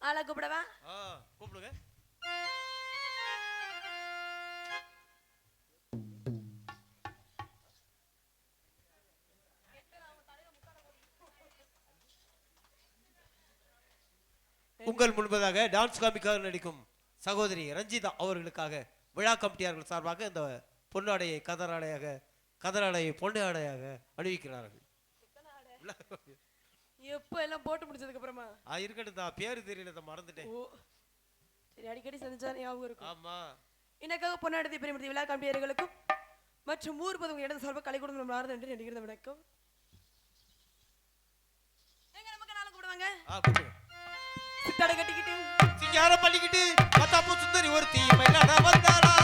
ஆளை கூப்பிடவா? கூப்பிடுங்க. உங்கள் முன்பதாக டான்ஸ் காமிக்காக நடிக்கும் சகோதரி ரஞ்சிதா அவர்களுக்காக விழா கமிட்டியார்கள் சார்பாக இந்த பொன்னாடையை கதராடையை பொன்னாடையாக அணிவிக்கிறார்கள். எப்ப எல்லாம் போட்டு முடிச்சதுக்கு அப்புறமா இருக்கட்டும் தான், பேரு தெரியல, மறந்துட்டேன். சரி, அடிக்கடி சந்திச்சா ஞாபகம் இருக்கும். ஆமா. எனக்காக பொன்னாடத்தை பெருமதி விழா கமிட்டியார்களுக்கும் மற்றும் ஊர் பொதுவும் இடது சார்பாக கலை கொடுத்து மாறுது என்று நினைக்கிறது. வணக்கம். எங்க நமக்கு நாளை கூப்பிடுவாங்க. சித்தாடை கட்டிக்கிட்டு சிங்கார பண்ணிக்கிட்டு மத்தாப்பு சுந்தரி ஒருத்தி மயிலாட வந்தாளா.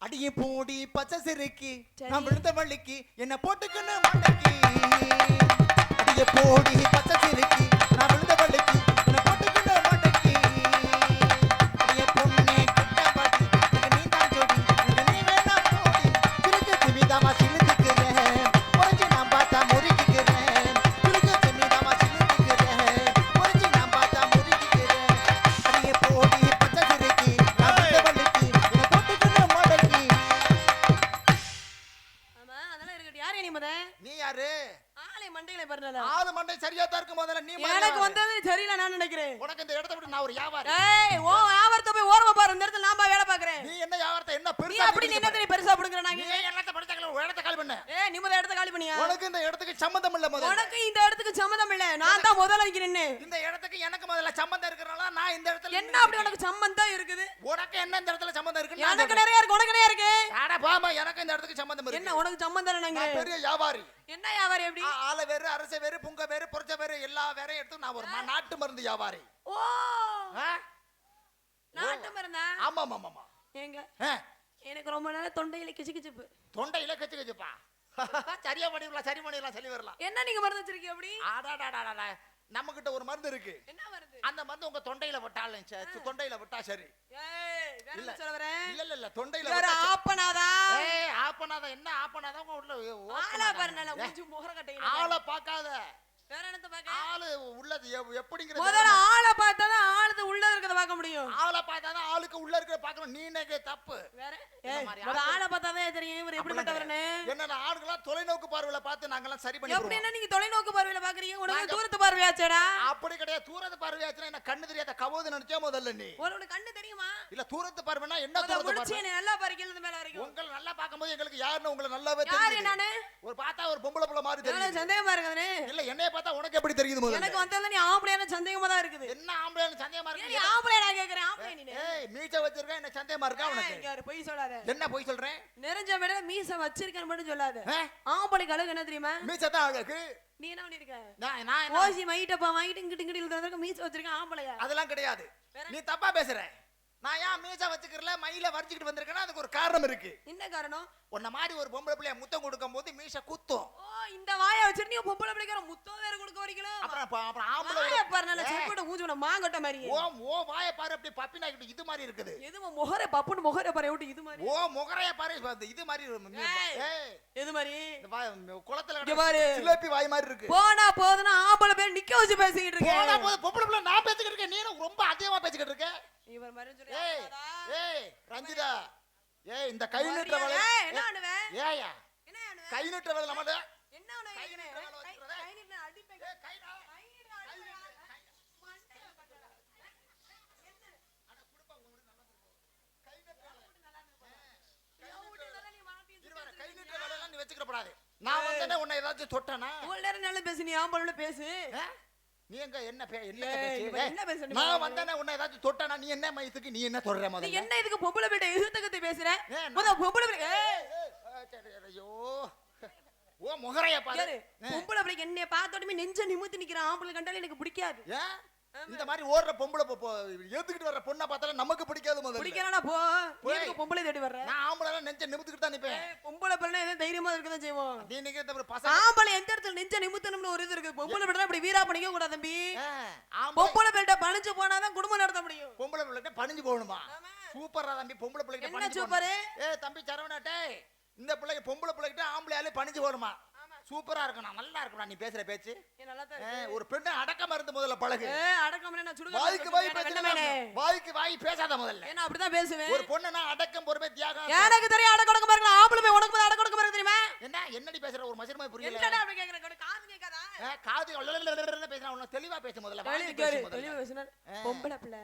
அடியே போடி பச்சை சிறுக்கி நான் விழுந்த வள்ளிக்கு என்ன போட்டுக்கன்னு மண்டைக்கு. அடியே போடி பச்சை சிறுக்கி நான் விழுந்த வள்ளிக்கு என்ன போட்டுக்கன்னு மண்டைக்கு. அடியே பொண்ணே கிட்டபடி நீ தான் ஜோடி நீ வேணா போடி. சிலுக்கு திமிதாமா சிலுக்குறேன் பொறிஞ்சி நான் பார்த்தா முறிக்குறேன். சிலுக்கு திமிதாமா சிலுக்குறேன் பொறிஞ்சி நான் பார்த்தா முறிக்குறேன். அடியே போடி பச்சை சிறுக்கி நான் விழுந்த வள்ளிக்கு என்ன போட்டுக்கன்னு மண்டைக்கு. நீ யாரு? ஆளை மண்டையில பறனல. ஆளு மண்டை சரியா தான் இருக்கு. முதல்ல நீ எனக்கு வந்தது சரியில்லை நான் நினைக்கிறேன். உனக்கு இந்த இடத்தை விட்டு நான் ஒரு வியாபாரி. ஏய் ஓ வியாபாரத்தை போய் ஓரமா பாரு. இந்த இடத்துல நான் வேலை பாக்குறேன். நீ என்ன வியாபாரத்தை என்ன பெருசா? நீ அப்படி நீ என்ன பெருசா புடுங்கற? நான் நீ இடத்தை படிச்சக்கல ஒரு இடத்தை காலி பண்ண. ஏய் நீ முதல்ல இடத்தை காலி பண்ணியா? உனக்கு இந்த இடத்துக்கு சம்பந்தம் இல்ல. முதல்ல உனக்கு இந்த இடத்துக்கு சம்பந்தம் இல்ல. நான் தான் முதல்ல இங்க நின்னு. இந்த இடத்துக்கு எனக்கு முதல்ல சம்பந்தம் இருக்கறனால நான் இந்த இடத்துல என்ன அப்படி உனக்கு சம்பந்தம் இருக்குது? உனக்கு என்ன இந்த இடத்துல சம்பந்தம் இருக்கு? எனக்கு நிறைய இருக்கு. உனக்கு நிறைய இருக்கு. அட பாமா எனக்கு இந்த இடத்துக்கு சம்பந்தம் இருக்கு. என்ன உனக்கு சம்பந்தம் இல்லங்க? நான் பெரிய வியாபாரி. என்ன வியாபாரி? எப்படி ஆள வேறு அரச வேறு புங்க வேறு பொறச்ச வேறு எல்லா வேறையும் எடுத்து நான் ஒரு நாட்டு மருந்து வியாபாரி. ஓ நாட்டு மருந்தா? ஆமா ஆமா ஆமா. ஏங்க எனக்கு ரொம்ப நாளா தொண்டையில கிச்சுக்கிச்சுப்பு. தொண்டையில கிச்சுக்கிச்சுப்பா. சரியா பண்ணிடலாம், சரி பண்ணிடலாம், சொல்லி வரலாம். என்ன நீங்க மருந்து வச்சிருக்கீங்க அப்படி? ஆடாடாடாடா நம்ம கிட்ட ஒரு மருந்து இருக்கு. என்ன மருந்து? அந்த மருந்து உங்க தொண்டையில விட்டாலும் தொண்டையில விட்டா சரி. ஏய் வேற சொல்ல வரேன். இல்ல தொண்டையில வேற ஆப்பனாதா? ஏய் ஆப்பனாதா என்ன ஆப்பனாதா உள்ள ஆளா பாருங்க மூஞ்சி முகர கட்டையில. ஆளை பார்க்காத. வேற என்னத்த பாக்க? ஆளு உள்ளது எப்படிங்கறது. முதல்ல ஆளை பார்த்தா தான் ஆளுது உள்ள இருக்கத பார்க்க முடியும். ஆளை பார்த்தா தான் ஆளுக்கு உள்ள இருக்கத பார்க்கணும். நீ நெகே தப்பு. வேற முதல்ல ஆளை பார்த்தா தான் தெரியும் இவர் எப்படி பட்டவரனே. என்னன்னா ஆளுகளா தொலைநோக்கு பார்வையில பார்த்து நாங்கலாம் சரி பண்ணி எப்படி என்ன நீங்க தொலைநோக்கு பார்வையில பாக்குறீங்க? உனக்கு தூரத்து பார்வையாச்சேடா? அப்படி கிடையாது. தூரத்து பார்வையாச்சுனா என்ன கண்ணு தெரியாத கவோது நினைச்சே முதல்ல நீ. உங்களுக்கு கண்ணு தெரியுமா? இல்ல தூரத்து பார்வைனா என்ன தூரத்து பார்வை? நீ நல்லா பாருங்க மேல வரைக்கும். உங்களை நல்லா பாக்கும்போது எங்களுக்கு யாருன்னு உங்களுக்கு நல்லாவே தெரியும். யாரு நானு? ஒரு பார்த்தா ஒரு பொம்பளை புள்ள மாதிரி தெரியும். எனக்கு சந்தேகமா இருக்குதுனே. இல்ல என்னைய பார்த்தா உனக்கு எப்படி தெரியுது முதல்ல? எனக்கு வந்தல்ல நீ ஆம்பளையான சந்தேகமா தான் இருக்குது. என்ன ஆம்பளையான சந்தேகமா இருக்கு? நீ ஆம்பளை நான் கேக்குறேன். ஆம்பளை நீ. ஏய் மீசை வச்சிருக்க என்ன சந்தேகமா இருக்கா உனக்கு? யாரு பொய் சொல்லாத. என்ன பொய் சொல்றேன்? நெறஞ்ச மேல மீசை வச்சிருக்கேன்னு மட்டும் சொல்லாத. ஆம்பளைக்கு அழகு என்ன தெரியுமா? மீசை தான் அழகு. நீ என்ன பண்ணிருக்க? நான் ஓசி மைட்டப்பா மைட்டு இங்கிட்டு இங்கிட்டு இழுத்துறதுக்கு மீசை வச்சிருக்க ஆம்பளையா? அதெல்லாம் கிடையாது. நீ தப்பா பேசுற. நான் ஏன் மீசா வச்சுக்கிறல மயில வரைச்சிட்டு வந்திருக்கேன்னா அதுக்கு ஒரு காரணம் இருக்கு. என்ன காரணம்? உன்ன மாதிரி ஒரு பொம்பளை பிள்ளைய முத்தம் கொடுக்கும் போது மீசா குத்தும். ஓ இந்த வாயை வச்சிட்டு நீ பொம்பளை பிள்ளைக்கு முத்தம் வேற கொடுக்க வரீங்களா? அப்புறம் ஆம்பளை வாயை பாரு நல்ல செப்போட மூஞ்சுன மாங்கட்ட மாதிரி. ஓ வாயை பாரு அப்படி பப்பி நாய்க்கிட்டு இது மாதிரி இருக்குது. எது முகரே பப்புன்னு முகரே பாரு விட்டு இது மாதிரி. ஓ முகரைய பாரு இது மாதிரி. ஏய் எது மாதிரி? குளத்துல இங்க பாரு சிலேபி வாய் மாதிரி இருக்கு. போனா போதுனா ஆம்பளை பேர் நிக்க வச்சு பேசிக்கிட்டு இருக்கேன். போனா போது பொம்பளை பிள்ளை நான் பேசிக்கிட்டு இருக்கேன். நீ ரொம்ப அதிகமா பேசிக்கிட்டு இருக்க. இவர் மாதிரி சொல்லி ஏய் ரஞ்சிதா ஏய் இந்த கை நீட்டுற வேலை என்ன பண்ணுவே? ஏயா என்ன பண்ணுவே? கை நீட்டுற வேலை நம்மள என்ன பண்ணுவே? கை நீட்டுற அடிப்பே. கை நீட்டுற நீ வச்சுக்கிற கூடாது. நான் வந்தனே உன்னை ஏதாச்சும் தொட்டனா? ஒரு நேரம் நல்லா பேசு நீ ஆம்பளோட பேசு. நீ எங்க என்ன என்ன பேசு? நான் வந்தனே உன்னை ஏதாச்சும் தொட்டனா நீ என்ன மயத்துக்கு நீ என்ன தொடுற நீ முதல்ல? என்ன இதுக்கு பொம்பளை பேட்ட எதிர்த்தகத்தை பேசுற? முத பொம்பளை பேட்ட ஐயோ ஓ முகரைய பாரு. பொம்பளை பேட்ட என்னைய பார்த்த உடனே நெஞ்ச நிமிர்த்தி நிக்கிற ஆம்பளை கண்டாலே எனக்கு பிடிக்காது. இந்த மாதிரி ஓடுற பொம்பளை ஏத்துக்கிட்டு வர்ற பொண்ணை பார்த்தாலும் நமக்கு பிடிக்காது முதல்ல. பிடிக்கறனா போ. நீ பொம்பளை தேடி வர்ற. நான் ஆம்பளை நெஞ்ச நிமிர்த்திட்டு தான் நிப்பேன். பொம்பளை பேட்ட ஏதோ தைரியமா இருக்க தான் செய்வோம். நீ நிக்கிற பசங்க ஆம்பளை எந்த இடத்துல நெஞ்ச நிமிர்த்தணும்னு ஒரு இது இருக்கு. பொம்பளை பேட்ட அப்படி வீரா பண்ணிக்க கூடாது தம்பி. பொம்பளை பேட்ட பணிஞ்சு போனாதான் குடும்பம் நடத்த முடியும். பொம்பளை பிள்ளைகிட்ட பணிஞ்சு போகணுமா? சூப்பரா தம்பி பொம்பளை பிள்ளைகிட்ட என்ன பணிஞ்சு சூப்பர்? தம்பி சரவணாட்டே இந்த பிள்ளைக்கு பொம்பளை பிள்ளைகிட்ட ஆம்பளையாலே பணிஞ்சு போகணுமா? சூப்பரா இருக்கணும் நல்லா இருக்கணும் நீ பேசுற பேச்சு. ஒரு பெண்ணை அடக்கமா இருந்து முதல்ல பழகு. அடக்கமா நான் சுடுக வாய்க்கு வாய் பேசாத. வாய்க்கு வாய் பேசாத முதல்ல. நான் அப்படிதான் பேசுவேன். ஒரு பொண்ணை நான் அடக்கம் பொறுமை தியாகம். எனக்கு தெரியும் அடக்கொடக்க பாருங்க. ஆம்பளை போய் உனக்கு போய் அடக்கொடக்க பாருங்க தெரியுமா? என்னடி பேசுற ஒரு மசிரமா புரியல. என்னடா அப்படி கேக்குற? காது கேக்காதா? காது பேசுற உன்ன தெளிவா பேசு முதல்ல. தெளிவா பேசுனா பொம்பளை பிள்ளை.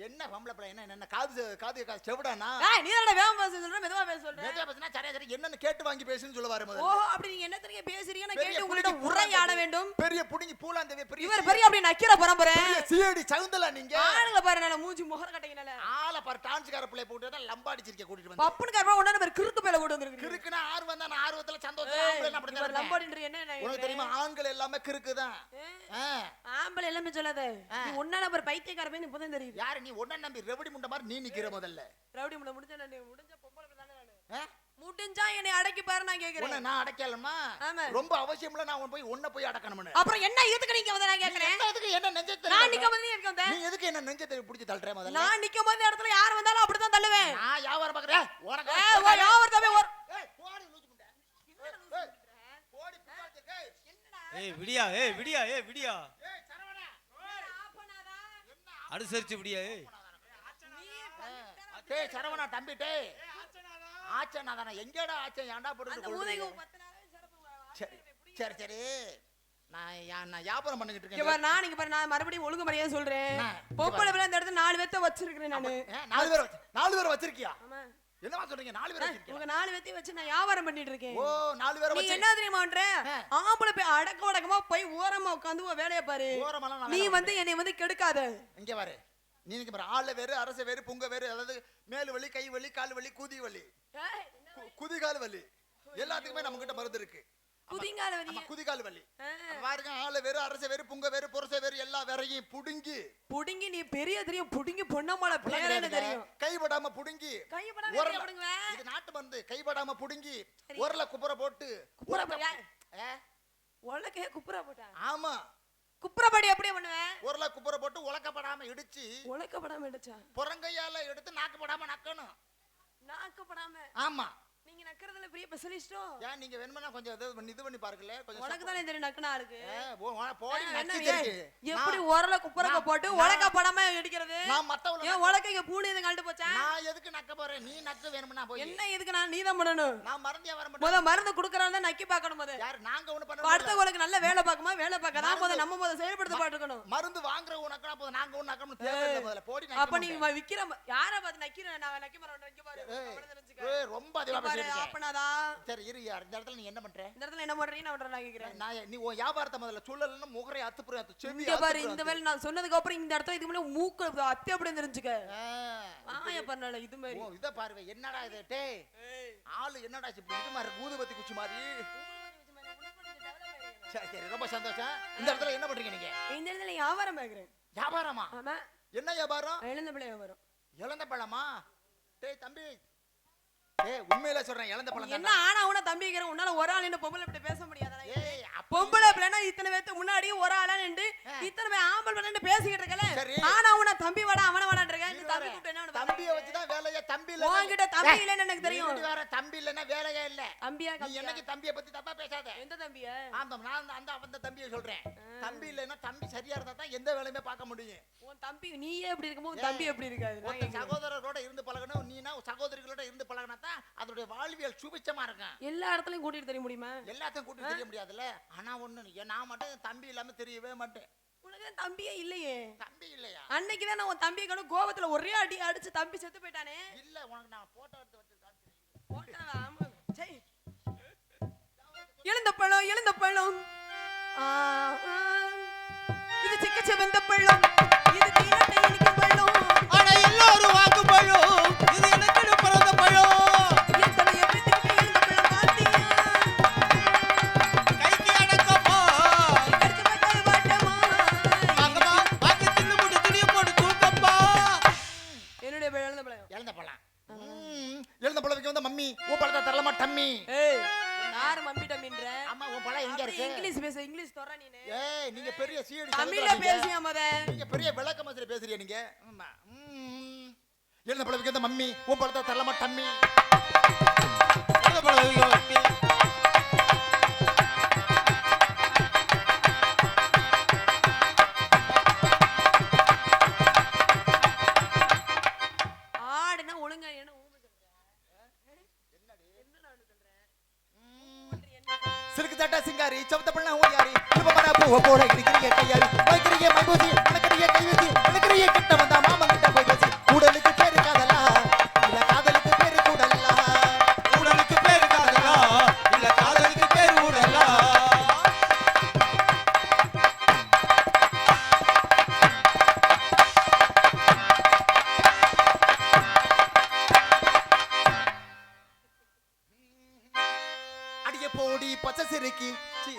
என்ன பொம்பளை பிள்ளை என்ன காது செவிடானா? நீ என்னடா வேகமா பேச சொல்ற மெதுவா பேச சொல்ற? மெதுவா பேசினா சரி என்னன்னு கேட்டு வாங்கி பேசுன்னு சொல்லுவாரு முதல்ல. ஓ அப்படி நீங்க என்ன தெரியும் பேசுறீங்க நான் கேட்டு உங்கள்ட்ட உரையாட வேண்டும். பெரிய புடிங்கி பூலாந்தேவி பெரிய இவர் பெரிய அப்படி நக்கிற பரம்பரை. சிடி சவுந்தல நீங்க. ஆளுங்க பாரு நல்ல மூஞ்சி முகர கட்டைங்கனால. ஆள பாரு டான்ஸ்கார பிள்ளை போட்டு தான் லம்பாடிச்சிருக்க கூட்டிட்டு வந்து. பப்புன் காரமா ஒண்ணா பேர் கிறுக்கு பேல கூட்டி வந்திருக்கு. கிறுக்குனா ஆர்வம் தான் ஆர்வத்துல சந்தோஷம் ஆம்பளை அப்படி தான். லம்பாடின்ற என்ன உனக்கு தெரியுமா ஆண்கள் எல்லாமே கிறுக்கு தான். ஆம்பளை எல்லாமே சொல்லாத. நீ ஒண்ணா நம்பர் பைத்தியக்கார பையன் இப்பதான் தெரியுது. யாரு நீ ஒண்ணா நம்பி ரெவடி முண்ட மாதிரி நீ நிக்கிற முதல்ல. ரெவடி முண்ட முடிஞ்சா நான் முடிஞ்ச பொம்பளை தானே நானு. முடிஞ்சா என்னை அடக்கி பாரு நான் கேக்குறேன். உன்னை நான் அடக்கலமா? ரொம்ப அவசியம்ல நான் போய் அடக்கணும்னு. அப்புறம் என்ன எதுக்கு நீங்க வந்து நான் கேக்குறேன்? எதுக்கு என்ன நெஞ்சத்தை நான் நிக்கும்போது நீ எதுக்கு வந்த? நீ எதுக்கு என்ன நெஞ்சத்தை பிடிச்சி தள்ளுற முதல்ல? நான் நிக்கும்போது இந்த இடத்துல யார் வந்தாலும் அப்படி தான் தள்ளுவேன். நான் வியாபாரம் பார்க்கறேன். உனக்கு வியாபாரத்தவே போடி லூசு முண்டை. போடி பின்னாடி டேய். ஏய் விடியா விடியா ஏய் சரவணா. ஆப்பனாதா? அனுசரிச்சு விடியா. டேய் சரவணா தம்பி டேய். ஆச்சனாதானா எங்கடா ஆச்சன் ஏன்டா போட்டு அந்த ஊதைக்கு 10 நாளே சிறப்பு. சரி நான் வியாபாரம் பண்ணிட்டு இருக்கேன். இங்க நான் இங்க பாரு நான் மறுபடியும் ஒழுங்கு மரியாதை சொல்றேன். பொம்பளை பிள்ளை இந்த இடத்துல 4 பேத்த வச்சிருக்கேன் நானு. 4 பேர் வச்சிருக்கியா? ஆமா. என்னமா சொல்றீங்க 4 பேர் வச்சிருக்கீங்க? உங்க 4 பேத்தையும் வச்சு நான் வியாபாரம் பண்ணிட்டு இருக்கேன். ஓ 4 பேர் வச்சு நீ என்ன தெரியுமான்ற? ஆம்பளை போய் அடக்கமா போய் ஓரமா உட்கார்ந்து உன் வேலைய பாரு. நீ வந்து என்னை வந்து கெடுக்காத. இங்க பாரு. நீ இங்க பாரு ஆள வேறு அரச வேறு புங்க வேறு அதாவது மேல் வலி கை வலி கால் வலி குதி வலி. குதிகால் வலி எல்லாத்துக்குமே நம்ம கிட்ட மருந்து இருக்கு. குதிகால் வலி. குதிகால் வலி. பாருங்க ஆள வேறு அரச வேறு புங்க வேறு புரச வேறு எல்லா வேறையும் புடுங்கி நீ பெரிய தெரியும் புடுங்கி பொன்னமால பேரேன்னு தெரியும். கைபடாம புடுங்கி இது நாட்டு மருந்து கைபடாம புடுங்கி உரல குப்புற போட்டு உலக்கே குப்புற போட்டா. ஆமா குப்புறபடி அப்படியே பண்ணுவேன். உரல குப்புற போட்டு உலக்கப்படாம இடிச்சு உலக்கப்படாம இடிச்சா புறங்கையால எடுத்து நாக்கப்படாம நக்கணும். நாக்கப்படாம. ஆமா நீங்க நக்கறதுல பெரிய ஸ்பெஷலிஸ்டோ? ஏன் நீங்க வேணும்னா கொஞ்சம் இது பண்ணி பாருங்களே கொஞ்சம். உனக்கு தானே தெரியும் நக்கனா இருக்கு. போடி நக்கி இருக்கு. எப்படி உரல குப்புறக்க போட்டு உலக்கப்படாம இடிக்கிறது? நான் மத்தவள ஏன் உலக்கைக்கு பூணி எது கழண்டு போச்சா? நான் எதுக்கு நக்க போறேன்? நீ நக்க வேணும்னா போய். என்ன எதுக்கு நான் நீதான் பண்ணணும்? நான் மறந்தே வர மாட்டேன். முத மருந்து குடுக்கறவங்க தான் நக்கி பார்க்கணும் முத. யார் நாங்க ஒண்ணு பண்ணணும். அடுத்த உங்களுக்கு நல்ல வேலை பார்க்குமா வேலை பார்க்கதா முத நம்ம முத செயல்படுத்த பாட்டுக்கணும். மருந்து வாங்குற உனக்கு போது நாங்க ஒண்ணு நக்கணும் தேவையில்லை முதல்ல போடி நக்க. அப்ப நீ விக்கிற யார பார்த்து நக்கிறேன் நான் நக்கி மறறேன் இங்க பாரு. ஏய் ரொம்ப அதிகமா பேசிட்டு. அப்பனாதா சரி இரு இந்த இடத்துல நீ என்ன பண்ற? இந்த இடத்துல என்ன பண்றீங்க நான் பண்றேன் கேக்குறேன். நான் நீ உன் வியாபாரத்தை முதல்ல சொல்லலன்னா முகரை அத்துப்புற அத்து செவி இங்க பாரு இந்த வேளை நான் சொன்னதுக்கு அப்புறம் இந்த இடத்துல இதுக்கு முன்னாடி மூக்கு அத்தி அப்படியே தெரிஞ்சுக்க. ஆயா பண்ணல இது மாதிரி. ஓ இத பாருவே என்னடா இது டேய் ஆளு என்னடா இப்படி இது மாதிரி ஊதுபத்தி குச்சி மாதிரி. சரி ரொம்ப சந்தோஷம். இந்த இடத்துல என்ன பண்றீங்க நீங்க? இந்த இடத்துல வியாபாரம் பார்க்கறேன். வியாபாரமா? ஆமா. என்ன வியாபாரம்? இழந்த பிள்ளை வியாபாரம். இழந்த பழமா? டேய் தம்பி, ஏய் உண்மையில சொல்றேன், இழந்த பழம் என்ன ஆனா உன தம்பிக்கிறேன், உன்னால ஒரு ஆள் நின்று பொம்பளை இப்படி பேச முடியாதா? ஏய் பொம்பளை பிள்ளைனா இத்தனை பேருக்கு முன்னாடி ஒரு ஆளா நின்று இத்தனை பேர் ஆம்பளை பிள்ளை பேசிக்கிட்டு இருக்கல. ஆனா உன தம்பி வாடா அவன வாடான்னு இருக்கேன். இந்த தம்பி கூப்பிட்டு என்ன பண்ண? தம்பியை வச்சுதான் வேலையா? தம்பி இல்ல உன்கிட்ட தம்பி இல்லன்னு எனக்கு தெரியும். வேற தம்பி இல்லன்னா வேலையே இல்ல. தம்பியா நீ என்னைக்கு தம்பியை பத்தி தப்பா பேசாத. எந்த தம்பியா? ஆமா, நான் அந்த தம்பியை சொல்றேன். தம்பி இல்லன்னா தம்பி சரியா இருந்தா தான் எந்த வேலையுமே பார்க்க முடியும். உன் தம்பி நீயே எப்படி இருக்கும்போது தம்பி எப்படி இருக்காது? ஒரு சகோதரரோட இருந்து பழகணும், நீனா சகோதரிகளோட இருந்து பழகினா தான் அதோட வாழ்வியல் சுபிச்சமா இருக்கும். எல்லா இடத்துலயும் கூட்டிட்டு தெரிய முடியுமா? எல்லாத்தையும் கூட்டிட்டு தெரிய முடியாதுல்ல. ஆனா ஒண்ணு, நான் மட்டும் தம்பி இல்லாம தெரியவே மாட்டேன். உனக்கு தம்பியே இல்லையே. தம்பி இல்லையா? அன்னைக்கு தான் நான் உன் தம்பியை கண்டு கோபத்துல ஒரே அடி அடிச்சு தம்பி செத்து போயிட்டானே. இல்ல, உனக்கு நான் போட்டோ எடுத்து வச்சு காட்டுறேன். போட்டாவா? ஆமா. சரி. எழுந்த பழம் எழுந்த பழம், இது சிக்கச்ச வெந்த பழம், இது தீரட்டை இனிக்கும் பழம், ஆனா எல்லாரும் வாக்கு பழம், இது எனக்கு பிறந்த பழம். எத்தனை எப்படி திருப்பி எழுந்த பழம் பாத்தியா? கைக்கு அடக்கமா, கடிச்சு பார்க்காத வாட்டமா. வாங்கம்மா, வாங்கி தின்னு போட்டு துணியை போட்டு தூக்கம்மா. என்னுடைய பழம் எழுந்த பழம். இழந்த பழம். இழந்த பழத்துக்கு வந்து மம்மி உன் பழத்தை தரலாமா டம்மி? ஏய், யார் மம்மி டம்மின்ற? ஆமா, உன் பழம் எங்க இருக்கு? இங்கிலீஷ் பேச, இங்கிலீஷ் தொற நீனே. ஏய், நீங்க பெரிய சீடி தமிழ்ல பேசியா மொத? நீங்க பெரிய விளக்க மாதிரி பேசுறீங்க நீங்க. ஆமா. இழந்த பழத்துக்கு வந்து மம்மி உன் பழத்தை தரலாமா டம்மி? எந்த பழம் வைக்க? ஆடுனா ஒழுங்கா என்ன ஊமை சொல்ற? என்ன நான் சொல்றேன்? சிறுக்கு தட்டா சிங்காரி சவுத்த பண்ண ஓடியாரி திருப்பமரா பூவ போல இருக்கிறீங்க கையாரி வைக்கிறீங்க மைபூசி அழகிறிய கைவசி அழகிறிய கிட்ட வந்தா மாமா கிட்ட போய் பேசி கூடலுக்கு பேரு காதலா இல்ல காதலுக்கு பேரு கூடலா? உடலுக்கு பேரு காதலா, இல்ல காதலுக்கு பேரு உடலா? அடிய போடி பச்சை சிறுக்கி சீ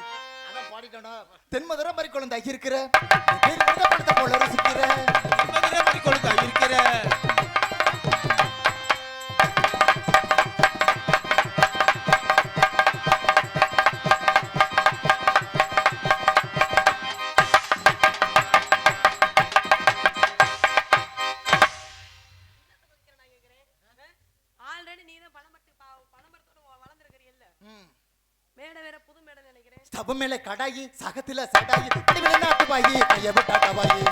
அதான் பாடிட்டோம்டா. தென்மதுரை மாதிரி குழந்தை இருக்கிற பேர் படத்தை போல ருசிக்கிற மதுரை மணி கொழுந்தா இருக்கிற. ஆல்ரெடி நீ தான் பணமரத்தோட வளர்ந்துருக்கிறீல்ல. மேடை வேற புது மேடை நினைக்கிறேன். ஸ்டவ் மேல கடாயி சகத்துல சடாயி அடிவில நாட்டு பாயி கைய விட்டாட்ட பாயி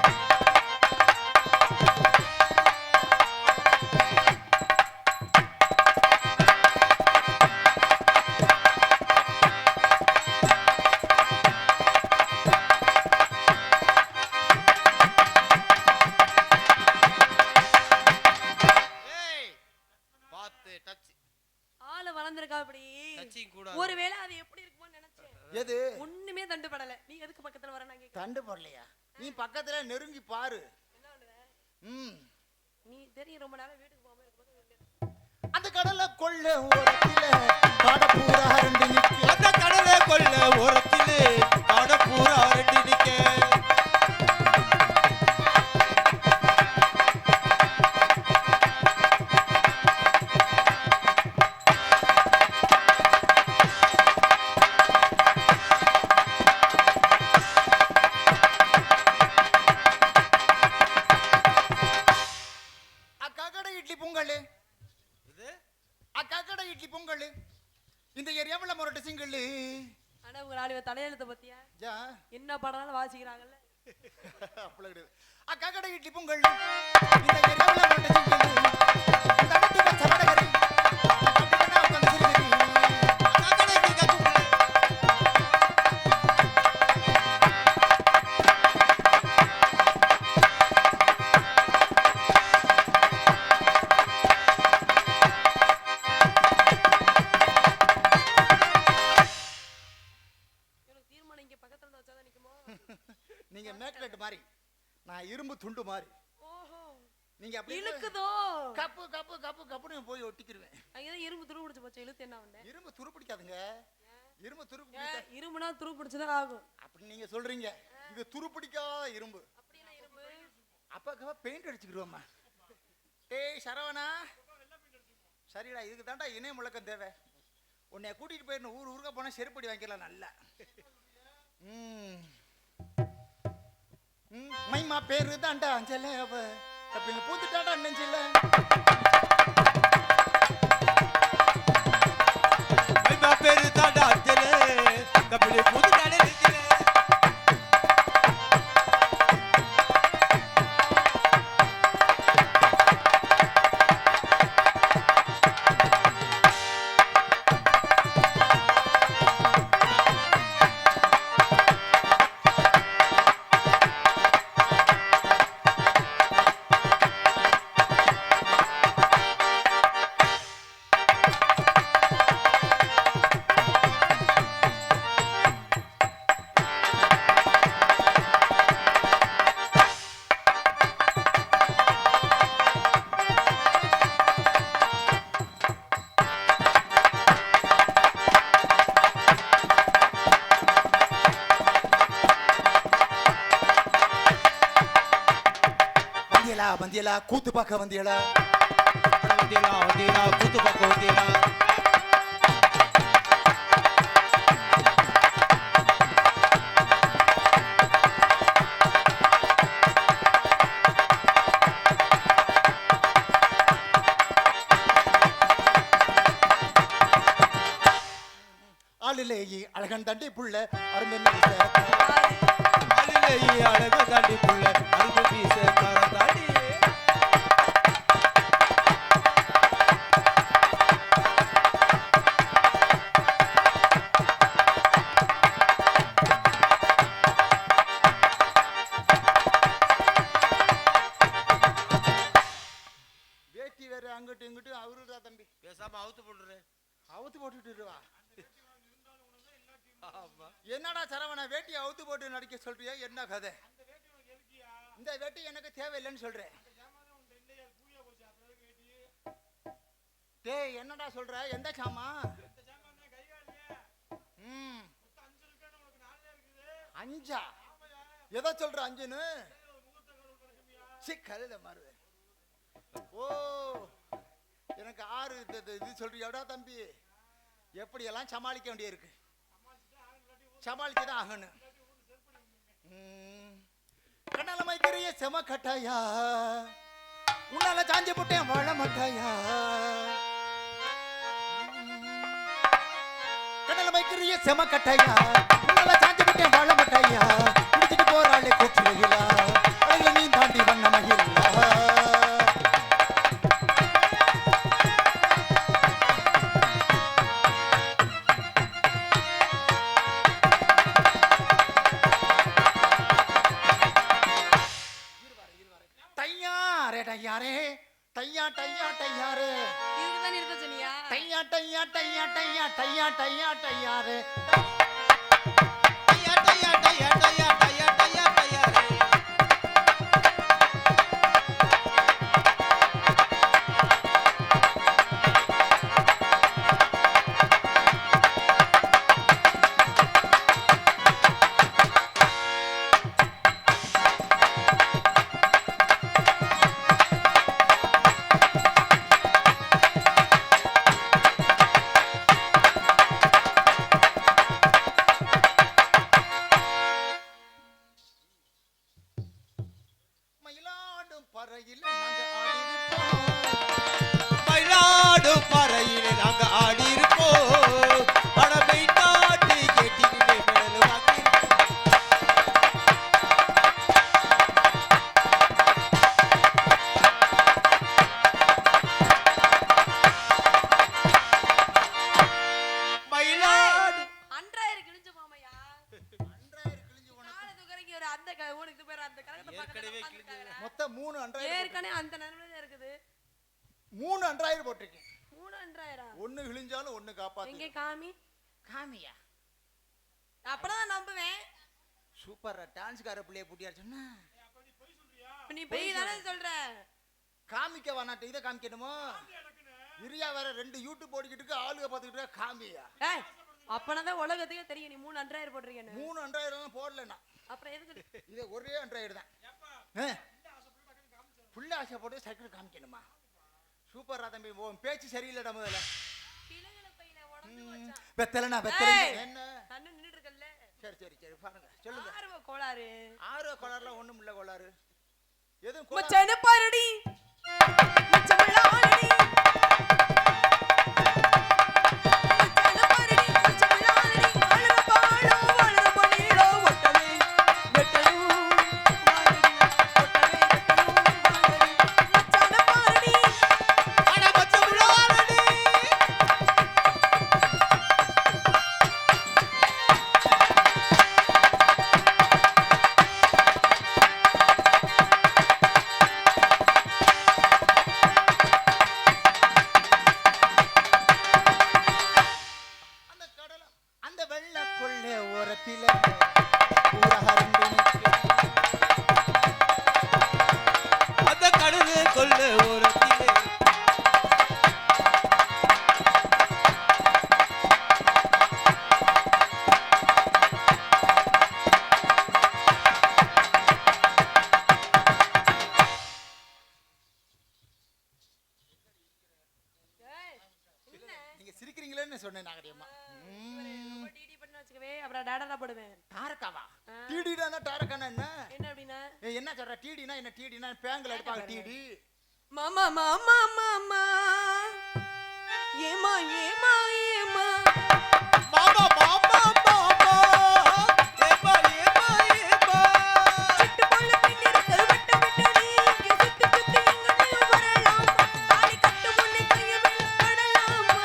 ஏய், பாத்து டச் ஆளு வளர்ந்துருக்கா அப்படி. டச்சிங் கூட. ஒருவேளை அது எப்படி இருக்குமோன்னு நினைச்சேன். எது ஒண்ணுமே தண்டுபடல. நீ எதுக்கு பக்கத்துல வர? நான் கேட்கிறேன். தண்டு போடலையா? நீ பக்கத்துல நெருங்கி பாரு. என்ன பண்ணுவ? ம். நீ தெரியும் ரொம்ப நேரம் வீட்டுக்கு போகாம இருக்கும்போது அந்த கடலை கொள்ள ஓரத்தில காட பூரா ரெண்டு நிக்கு அந்த கடலை கொள்ள ஓரத்திலே காட பூரா ரெண்டு நிக்க. அக்காக்கடை இட்லி பொங்கல் இது அக்காக்கடை இட்லி பொங்கல் இந்த ஏரியாவுல மொரட்டு சிங்கிள் ஆனா உங்க நாலு தலையெழுத்த பத்தியா ஜா என்ன படம்னாலும் வாசிக்கிறாங்கல்ல. அப்பள கிடையாது. அக்காக்கடை இட்லி பொங்கல் இந்த ஏரியாவுல மொரட்டு சிங்கிள் இந்த அடுத்து வச்ச வடகரி அப்படினா உட்கார்ந்து சிரிக்கிறீ. அக்கடை கேக்க கூப்பிடு. எனக்கு தீர்மானம் இங்க பக்கத்துல இருந்து வச்சாதான் நிக்குமோ? நீங்க மேக்னெட் மாதிரி நான் இரும்பு துண்டு மாதிரி. ஓஹோ, நீங்க அப்படி இழுக்குதோ? கப்பு கப்பு கப்பு கப்புன்னு போய் ஒட்டிக்கிருவேன். அங்கதான் இரும்பு துரு பிடிச்சு போச்சு. இழுத்து என்ன உண்டு? இரும்பு துரு பிடிக்காதுங்க. இரும்பு துரு பிடிக்காது. இரும்புனா துரு பிடிச்சுதான் ஆகும். அப்படி நீங்க சொல்றீங்க. இது துரு பிடிக்காத இரும்பு. அப்படின்னா இரும்பு அப்பா பெயிண்ட் அடிச்சுக்கிடுவோம்மா. டேய் சரவணா, சரிடா, இதுக்கு தாண்டா இணைய முழக்கம் தேவை. உன்னை கூட்டிட்டு போயிடணும், ஊர் ஊருக்க போனா செருப்படி வாங்கிக்கலாம் நல்லா. மைமா பேரு தாண்டா அஞ்சல அவ அப்படின்னு பூத்துட்டாடா நெஞ்சில. மைமா பேரு தாண்டா அஞ்சல கபில பூத்துட்டாடா நெஞ்சில. வந்தியலா கூத்து பார்க்க வந்தியலா. வந்தியலா வந்தியலா கூத்து பார்க்க வந்தியலா. ஆளிலேயே அழகன் தண்டி புள்ள அருமை ஆளிலேயே அழகன் தண்டி புள்ள அருமை வீச தாண்டி. வேட்டி வேற அங்கிட்டு இங்கிட்டு அவருடா தம்பி. பேசாம அவுத்து போட்டுறேன். அவுத்து போட்டுட்டு வா. என்னடா சரவணா வேட்டியை அவுத்து போட்டு நடிக்க சொல்றியா? என்ன கதை? இந்த வேட்டி எனக்கு தேவையில்லைன்னு சொல்றேன். டேய் என்னடா சொல்ற? எந்த சாமா? அஞ்சா? எதை சொல்ற அஞ்சுன்னு? கழுத மாறுது. ஓ எனக்கு 6 இது சொல்றியாடா தம்பி? எப்படியெல்லாம் சமாளிக்க வேண்டியிருக்கு. சமாளிச்சுதான் ஆகணும். கண்ணால மைக்கிறிய செம கட்டாயா, உன்னால சாஞ்சி போட்டேன் வாழ மாட்டாயா. கண்ணால மைக்கிறிய செம கட்டாயா, உன்னால சாஞ்சி போட்டேன் வாழ மாட்டாயா. குடிச்சிட்டு போறாளே கூச்சுறீங்களா, அழகு நீ தாண்டி வண்ண மகிழா. டையாரே டையா டையா டையாரே, இதுக்கு தான் நிறுத்த சொன்னியா? டையா டையா டையா டையா டையா டையா டையாரே, டையா டையா டையா டையா டையா டையா டையாரே. மயிலாடும் பறையில் நாங்க ஆடி இருப்போம். அடமை தாட்டி கேட்டிங்களே மெடல் வாங்கி. மயிலாடு அன்றாயிரம் கிழிஞ்சு போமையா? அன்றாயிரம் கிழிஞ்சு போன ஒரு அந்த உனக்கு பேர் அந்த கரகத்தை ஏற்கனவே பார்க்க மொத்தம் 3 அன்றாயிரம். ஏற்கனவே அந்த நிலைமையில இருக்குது. 3 அன்றாயிரம் போட்டிருக்கேன். 3 அன்றாயிரம். ஒன்னு கிழிஞ்சாலும் ஒன்னு காப்பாத்து. எங்க காமி? காமியா? அப்பதான் நம்புவேன். சூப்பர் டான்ஸ்கார பிள்ளைய பூட்டியா சொன்னா? நீ போய் தானே சொல்ற. காமிக்க வேணாட்ட இதை காமிக்கணுமோ? இரியா வேற 2 யூடியூப் போடிக்கிட்டு ஆளுக பாத்துக்கிட்டு காமியா? ஏய் அப்பனதான் உலகத்துக்கே தெரியும் நீ 3 அன்றாயிரம் போடுறீங்கன்னு. 3 அன்றாயிரம் போடலனா அப்புறம் எதுக்கு? இது ஒரே அன்றாயிரம் தான். கீழே ஆசை போட்டு சைக்கிள் காமிக்கணுமா? சூப்பரா தம்பி, உன் பேச்சு சரியில்லடா முதல்ல. வெத்தலனா வெத்தலை என்ன தண்ணி நின்னுட்டு இருக்கல்ல. சரி சரி சரி பாருங்க சொல்லுங்க. ஆர்வ கோளாறு. ஆர்வ கோளாறுல ஒண்ணும் இல்ல கோளாறு. எதுவும் மச்சான பாருடி. மச்சமுள்ள ஆளடி. மச்சான பாருடி. மச்சமுள்ள ஆளடி. ஆளுக பாளோ வாழுற பொண்ணீடோ ஒட்டவே வெட்டணும் வாழடி. ஒட்டவே வெட்டணும் வாழடி. மச்சான பாருடி. அட மச்சமுள்ள ஆளடி. அந்த கடல அந்த வெள்ள கொள்ள ஓரத்தில ஊரகரண்டு அந்த கடலே கொள்ள ஓரத்திலே நீங்க சிரிக்கிறீங்களேன்னு சொன்னேன் நாகரியம்மா. ரொம்ப டிடி பண்ணி வச்சுக்கவே அப்புறம் டாடா போடுவேன். டாரக்காவா? டிடினா டாரக்கானா என்ன? என்ன அப்படின்னா என்ன சொல்ற? டிடினா என்ன? டிடினா பேங்க்ல எடுப்பாங்க டிடி. மாமா மாமா மாமா ஏமா ஏமா ஏமா மாமா மாமா மாமா ஏமா ஏமா ஏமா சிட்டு போல பின்னி இருக்க வட்ட விட்டடி இங்க சுத்தி சுத்தி எங்கனையும் வரலாம் தாலி கட்டு முன்னே கையை வெளிப்படலாமா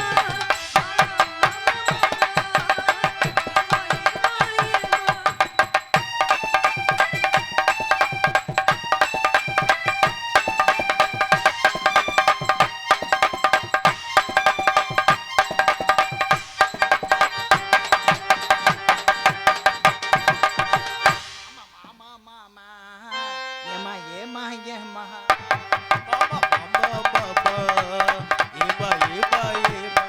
மாமா மாமா ஏமா ஏமா ஏமா மாமா மாமா மாமா ஏமா ஏமா ஏமா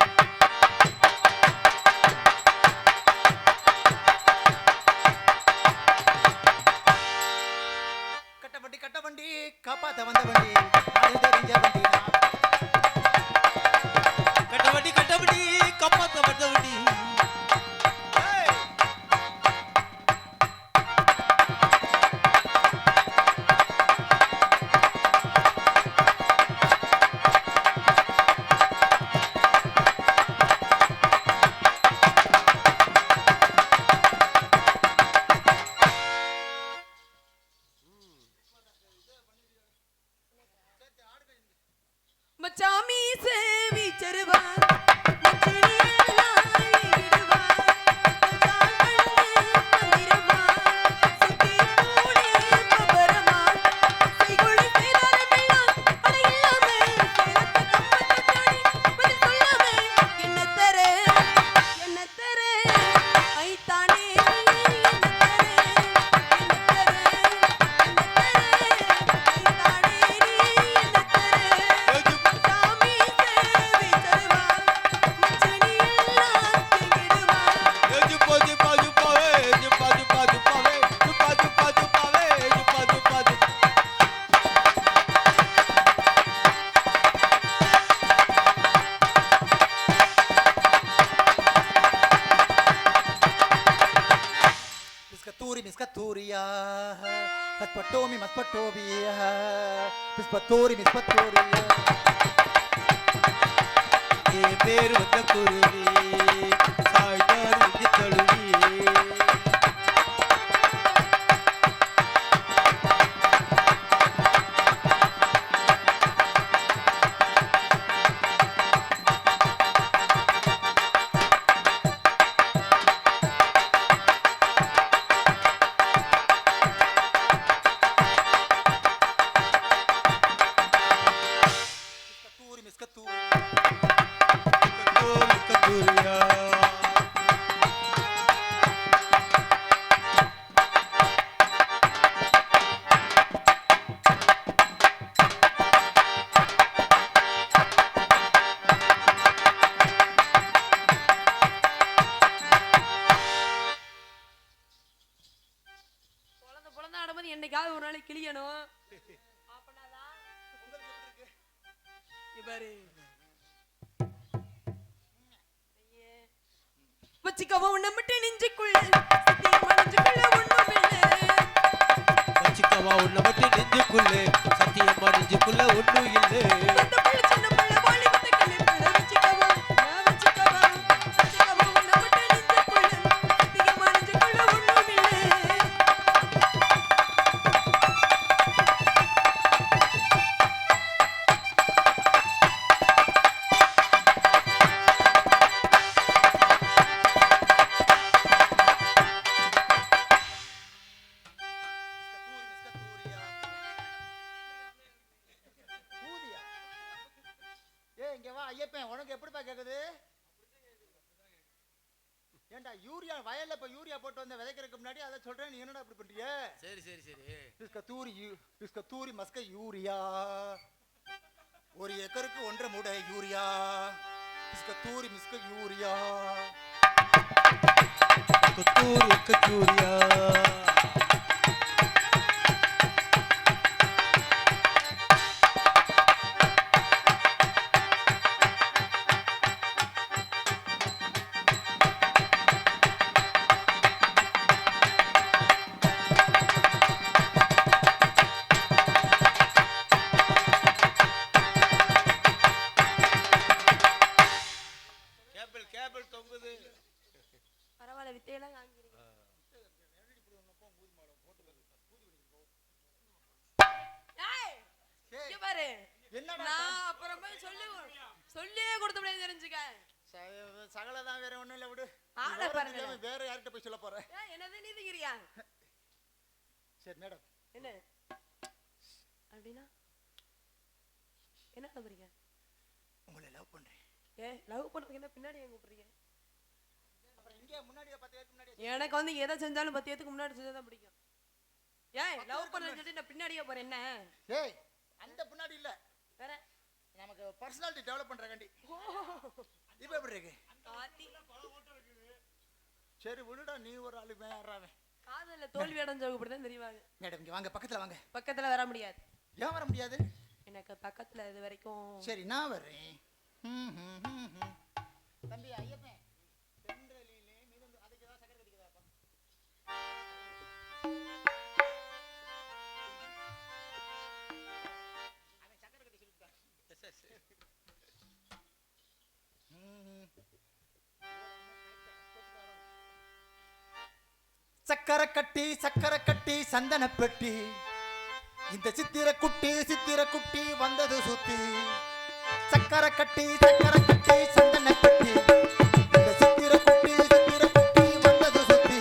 கட்ட வண்டி காப்பாத்த வந்த வண்டி அது தெரிஞ்ச வண்டி கட்டவண்டி கப்பாத்த வட்டவண்டி மச்சாமி சேவி செருவா மச்சனி எல்லாம் இடுவா மச்சான் கண்ணு மந்திரமா சுத்தி கூடி பபரமா செய்குழி செய்தாலெல்லாம் அட இல்லாமே சேலத்த கம்பத்தடி பதில் சொல்லாமே என்ன தர ஐத்தானே என்ன தர ஐத்தானே நீ என்ன தர சாமி சேவி செருவா மச்சனி எல்லாம் திங்கிடுவா ஏஜு பாஜு பாஜு பாவே ஏஜு பாஜு பாஜு பாவே ஏஜு பாஜு பாஜு பாவே ஏஜு பாஜு பாஜு மிஸ்கத்தூரியா மஸ்பட்டோமி மஸ்பட்டோபியா மிஸ்பத்தோரியா ஏ பேர் வந்த குருவி சாய்தார் உச்சி தழுவி மிஸ்கத்தூரி கத்தூரி கத்தூரியா பாரு வச்சிக்கவா உன்னை மட்டும் நெஞ்சுக்குள்ள சத்தியமா நெஞ்சுக்குள்ள ஒண்ணும் இல்ல வச்சுக்கவா உன்னை மட்டும் நெஞ்சுக்குள்ளே சத்தியமா நெஞ்சுக்குள்ள ஒண்ணும் இல்லை இந்த புள்ள சின்ன புள்ள வாலிபத்தை கிளிப்புள்ள வச்சிக்கவா நான் வச்சிக்கவா உன்னை மட்டும் நெஞ்சுக்குள்ள சத்தியமா நெஞ்சுக்குள்ள ஒண்ணும் இல்ல ஊதியா? ஏய் இங்க வா ஐயப்பன், உனக்கு எப்படிப்பா கேக்குது? ஏன்டா யூரியா வயல்ல இப்ப யூரியா போட்டு வந்து விதைக்கிறதுக்கு முன்னாடி அதை சொல்றேன், நீ என்னடா இப்படி பண்றீங்க? சரி சரி சரி इसका तूरी मस्क यूरिया 1 एकருக்கு 1.5 மூடை யூரியா इसका तूरी मिस्क यूरिया கத்தூரி கச்சூரியா கேபிள் தொங்குது பரவாயில்ல வித்தையெல்லாம் காமிக்கிறீங்க ஏய் இங்க பாரு என்னடா நான் அப்புறமா சொல்லியே கொடுத்த முடியாது தெரிஞ்சுக்க சகலதான் வேற ஒண்ணும் இல்ல விடு. ஆளை பாருங்க. வேற யார்கிட்ட போய் சொல்ல போற? ஏய் என்னது நீ திங்கிறியா சரி மேடம், என்ன அப்படின்னா என்ன நம்புறீங்க உங்களை லவ் பண்றேன். லவ் பண்றதுக்கு என்ன பின்னாடி ஏன் கூப்பிடுறீங்க அப்புறம் இங்கே முன்னாடியே 10 பேருக்கு முன்னாடி எனக்கு வந்து எதை செஞ்சாலும் 10 பேத்துக்கு முன்னாடி செஞ்சாதான் பிடிக்கும் ஏய் லவ் பண்றேன்னு சொல்லிட்டு நான் பின்னாடியே போறேன் என்ன ஏய் அந்த முன்னாடி இல்ல, வேற நமக்கு பர்சனாலிட்டி டெவலப் பண்றகாண்டி. இப்போ எப்படி இருக்கு? காத்தி சரி விடுடா, நீ ஒரு ஆளு வேறாவே. காதல்ல தோல்வி அடைஞ்சவங்க இப்படிதான் தெரியுவாங்க. மேடம் இங்க வாங்க, பக்கத்துல வாங்க. பக்கத்துல வர முடியாது. ஏன் வர முடியாது? எனக்கு பக்கத்துல இது வரைக்கும் சரி நான் வர்றேன். தம்பி ஐயப்பன், தென்றலிலே மிதந்து அதுக்கு ஏதாவது சக்கரை கடிக்குதாப்பா? அவன் சக்கரை கட்டி சொல்லிட்டான். சக்கரை கட்டி சந்தன பெட்டி, இந்த சித்திர குட்டி வந்தது சுத்தி. சக்கரை கட்டி சந்தன பெட்டி, இந்த சித்திர குட்டி வந்தது சுத்தி.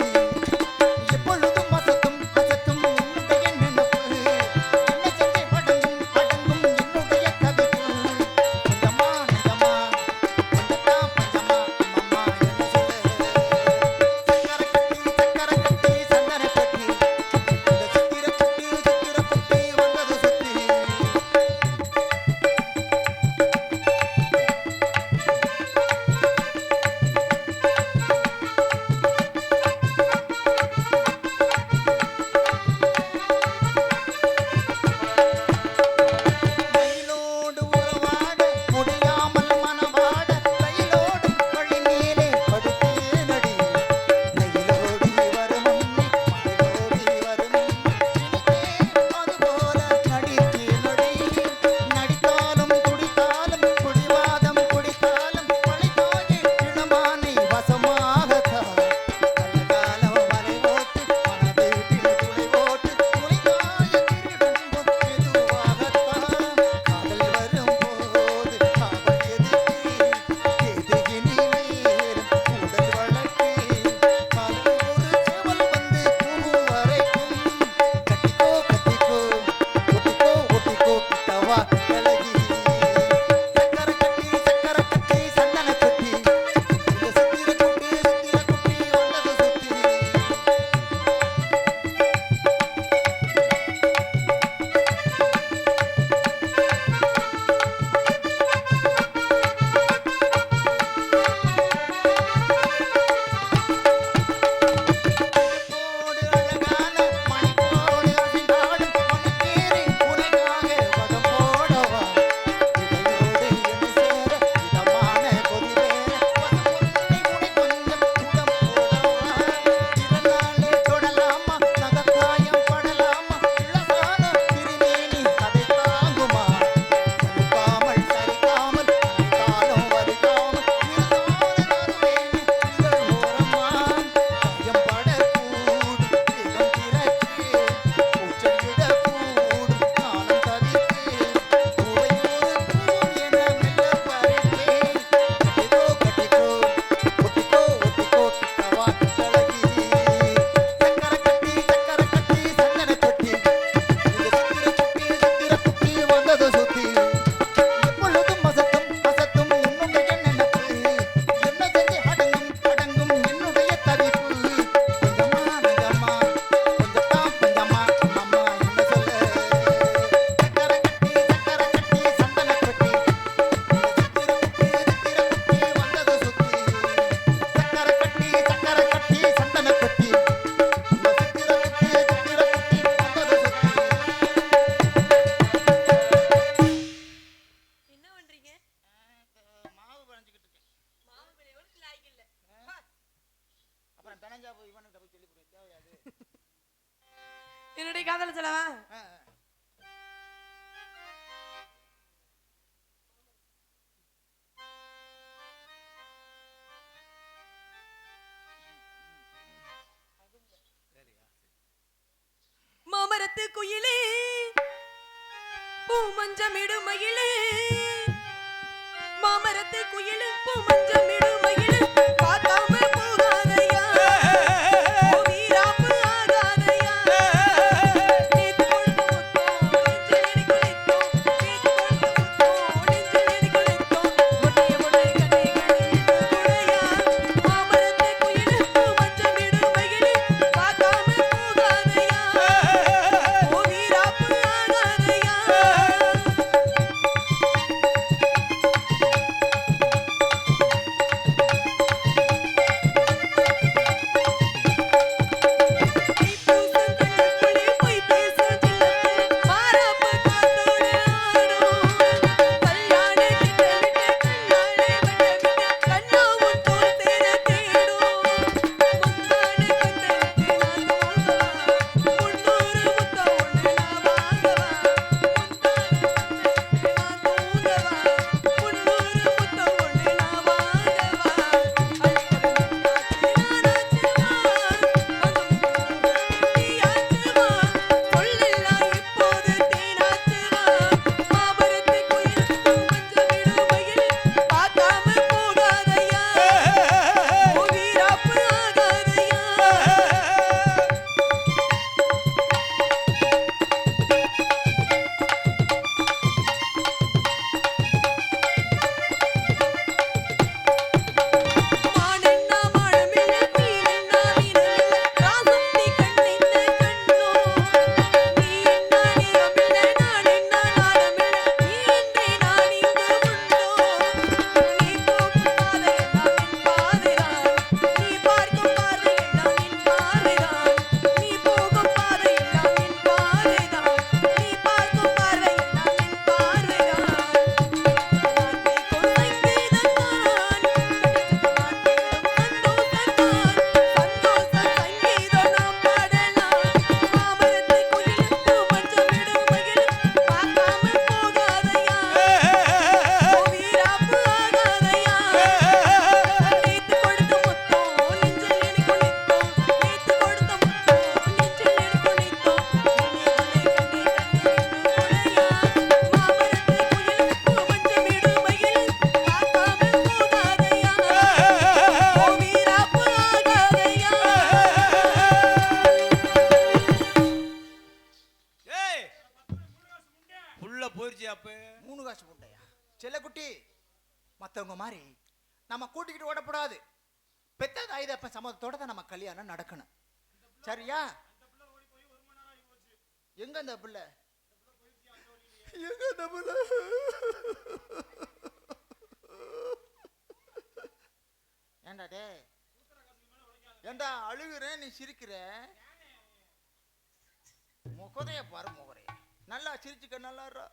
எப்பொழுதும் அசத்தும் என்னுடைய நினைப்பு, என்ன செஞ்சை அடங்கும் என்னுடைய கவிப்பு. நிஜமா கொஞ்சத்தான் பஞ்சமா அம்மா என்ன சொல்ல. சக்கரை கட்டி சந்தன பெட்டி, இந்த சித்திர குட்டி வந்தது சுத்தி. மாமரத்து குயிலே பூ மஞ்சமிடு மயிலே மாமரத்து குயிலே பூ மஞ்சமிடு மயிலே பார்க்காம போகாதையா ஓ வீராப்பு ஆகாதையா நேத்து கொழுப்பு முத்தம் நெஞ்சில் குளித்தோம் நேத்து கொழுப்பு முத்தம் நெஞ்சில் குளித்தோம் ஒன்னைய முனை கண்ணை குடையா மாமரத்து குயிலே பூ மஞ்சமிடு மயிலே பார்க்காம போகாதையா ஓ வீராப்பு ஆகாதையா செல்லக்குட்டி மற்றவங்க மாதிரி நம்ம கூட்டிக்கிட்டு ஓடக்கூடாது. பெத்த தாய் தப்ப சம்மதத்தோட தான் நம்ம கல்யாணம் நடக்கணும். சரியா? எங்க அந்த பிள்ளை? எங்க அந்த பிள்ளை? ஏண்டா டே, ஏண்டா அழுகுறேன், நீ சிரிக்கிற? முகதைய பாரு முகரே, நல்லா சிரிச்சுக்க, நல்லா.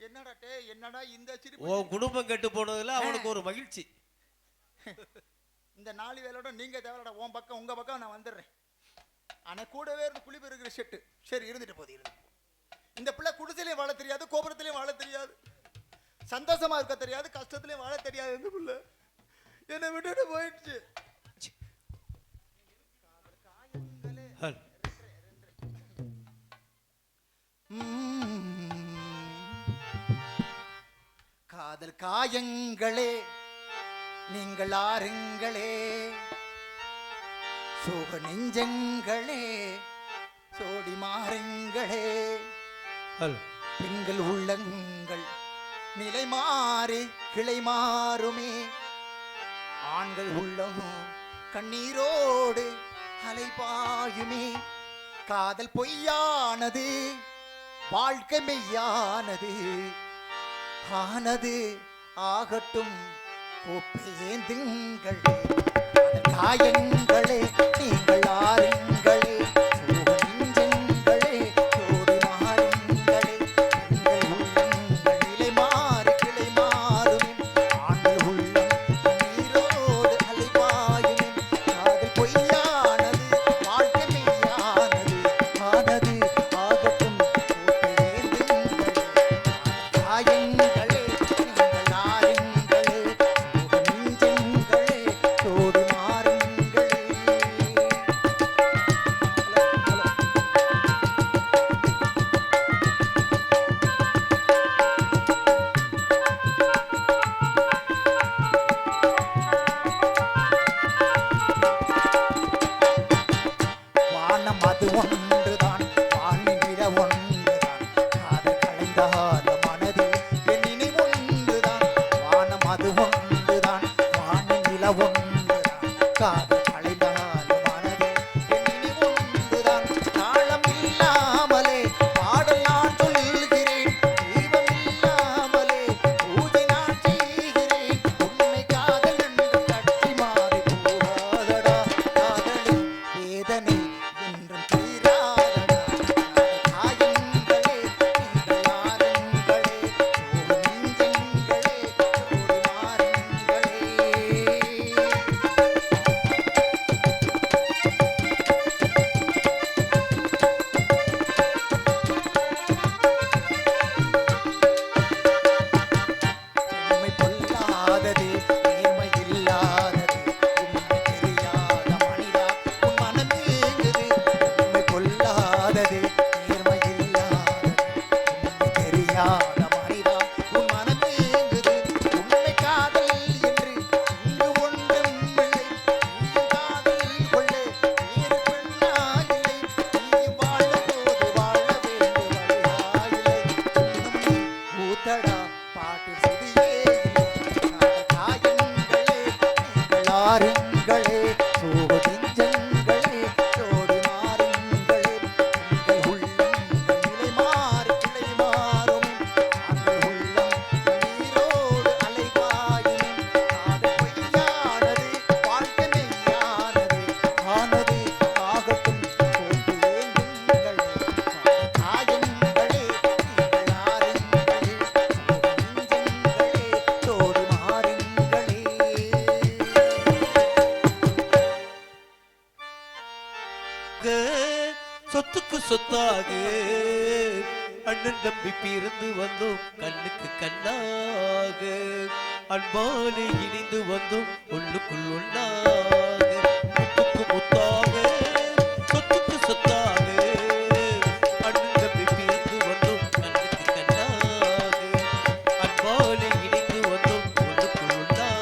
என்னடா டே, என்னடா இந்த சிரிப்பு? உன் குடும்பம் கெட்டு போனதுல அவனுக்கு ஒரு மகிழ்ச்சி. இந்த 4 வேலையோட நீங்க தேவைடா, உன் பக்கம் உங்க பக்கம் நான் வந்துடுறேன். ஆனா கூடவே இருந்து குளிப்பு இருக்கிற செட்டு. சரி, இருந்துட்டு போகுது. இந்த பிள்ளை குடிசையிலையும் வாழ தெரியாது, கோபுரத்திலையும் வாழ தெரியாது, சந்தோஷமா இருக்க தெரியாது, கஷ்டத்திலையும் வாழ தெரியாது. இந்த பிள்ளை என்னை விட்டுட்டு போயிடுச்சு. காதல் காயங்களே நீங்கள் ஆறுங்களே, சோக நெஞ்சங்களே சோடி மாறுங்களே, பெண்கள் உள்ளங்கள் நிலை மாறி கிளை மாறுமே, ஆண்கள் உள்ளமோ கண்ணீரோடு அலைபாயுமே. காதல் பொய்யானது, வாழ்க்கை மெய்யானது, ஆனது ஆகட்டும் கோப்பேந்துங்கள். காயங்களே நீங்கள் ஆறுங்களே, நெஞ்சங்களே சோடி மாறுங்களே, பெண்கள் உள்ளங்கள் நிலை மாறி கிளை மாறுமே, ஆண்கள் உள்ளம் நீரோடு அலைபாயுமே. காதல் பொய்யானது, வாழ்க்கை மெய்யானது, ஆனது ஆகட்டும் கோப்பேந்துங்கள். காயங்களே நீங்கள் ஆறுங்களே, நெஞ்சங்களே சோடி மாறுங்களே. புரியாத மனிதா உன் மனது ஏங்குது உண்மை காதல் என்று இங்கு ஒன்றும் இல்லை நீயும் காதல் கொள்ள வேறு பெண்ணா இல்லை நீயும் வாழும்போது வாழ வேண்டும் வழியாயில்லை இன்னும் நீ ஊத்தடா பாட்டில் சுதியே இல்லை காயங்களே நீங்கள் ஆறுங்களே சோக நெஞ்சங்களே ஜோடி மாறுங்களே உங்கள் உள்ளங்கள் நிலை மாறி கிளை மாறும் நாங்கள் உள்ளம் நீரோடு அலைவாயும் காதல் பொய்யானது வாழ்க்கை மெய்யானது ஆனது ஆகட்டும் போட்டு ஏங்குங்களே காயங்களே நீங்கள் ஆறுங்களே சோக நெஞ்சங்களே ஜோடி மாறுங்களே சொத்துக்கு சொத்தாக அண்ணன் தம்பி பிறந்து வந்தோம் கண்ணுக்கு கண்ணாக அன்பாலே இணைந்து வந்தோம் உள்ளுக்குள் ஒன்றாக முத்துக்கு முத்தாக சொத்துக்கு சொத்தாக அண்ணன் தம்பி பிறந்து வந்தோம் கண்ணுக்கு கண்ணாக அன்பாலே இணைந்து வந்தோம் உள்ளுக்குள் ஒன்றாக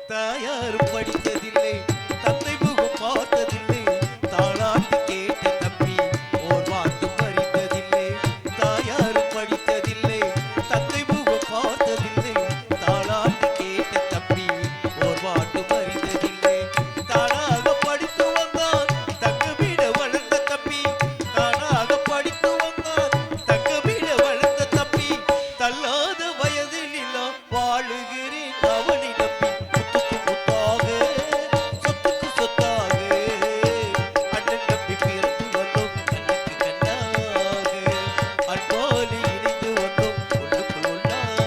தாயார் படித்ததில்லை தந்தை முகம் பார்த்ததில்லை தாளாட்டு கேட்ட தம்பி ஓர் வார்த்தை அறிந்ததில்லை தாயார் படித்ததில்லை தந்தை முகம் பார்த்ததில்லை தாளாட்டு கேட்ட தம்பி ஓர் வார்த்தை அறிந்ததில்லை தானாக படித்து வந்தான் தங்கமிட வளர்ந்த தம்பி தானாக படித்து வந்தான் தங்கமிட வளர்ந்த தம்பி தள்ளாத வயதில் இல்லா வாழுகிறேன் அவனை நம்பி முத்துக்கு முத்தாக சொத்துக்கு சொத்தாக அண்ணன் நம்பி பிறந்து வந்தோம் கண்ணுக்கு கண்ணாக அன்பாலே இணைந்து வந்தோம் உள்ளுக்குள் ஒன்றாக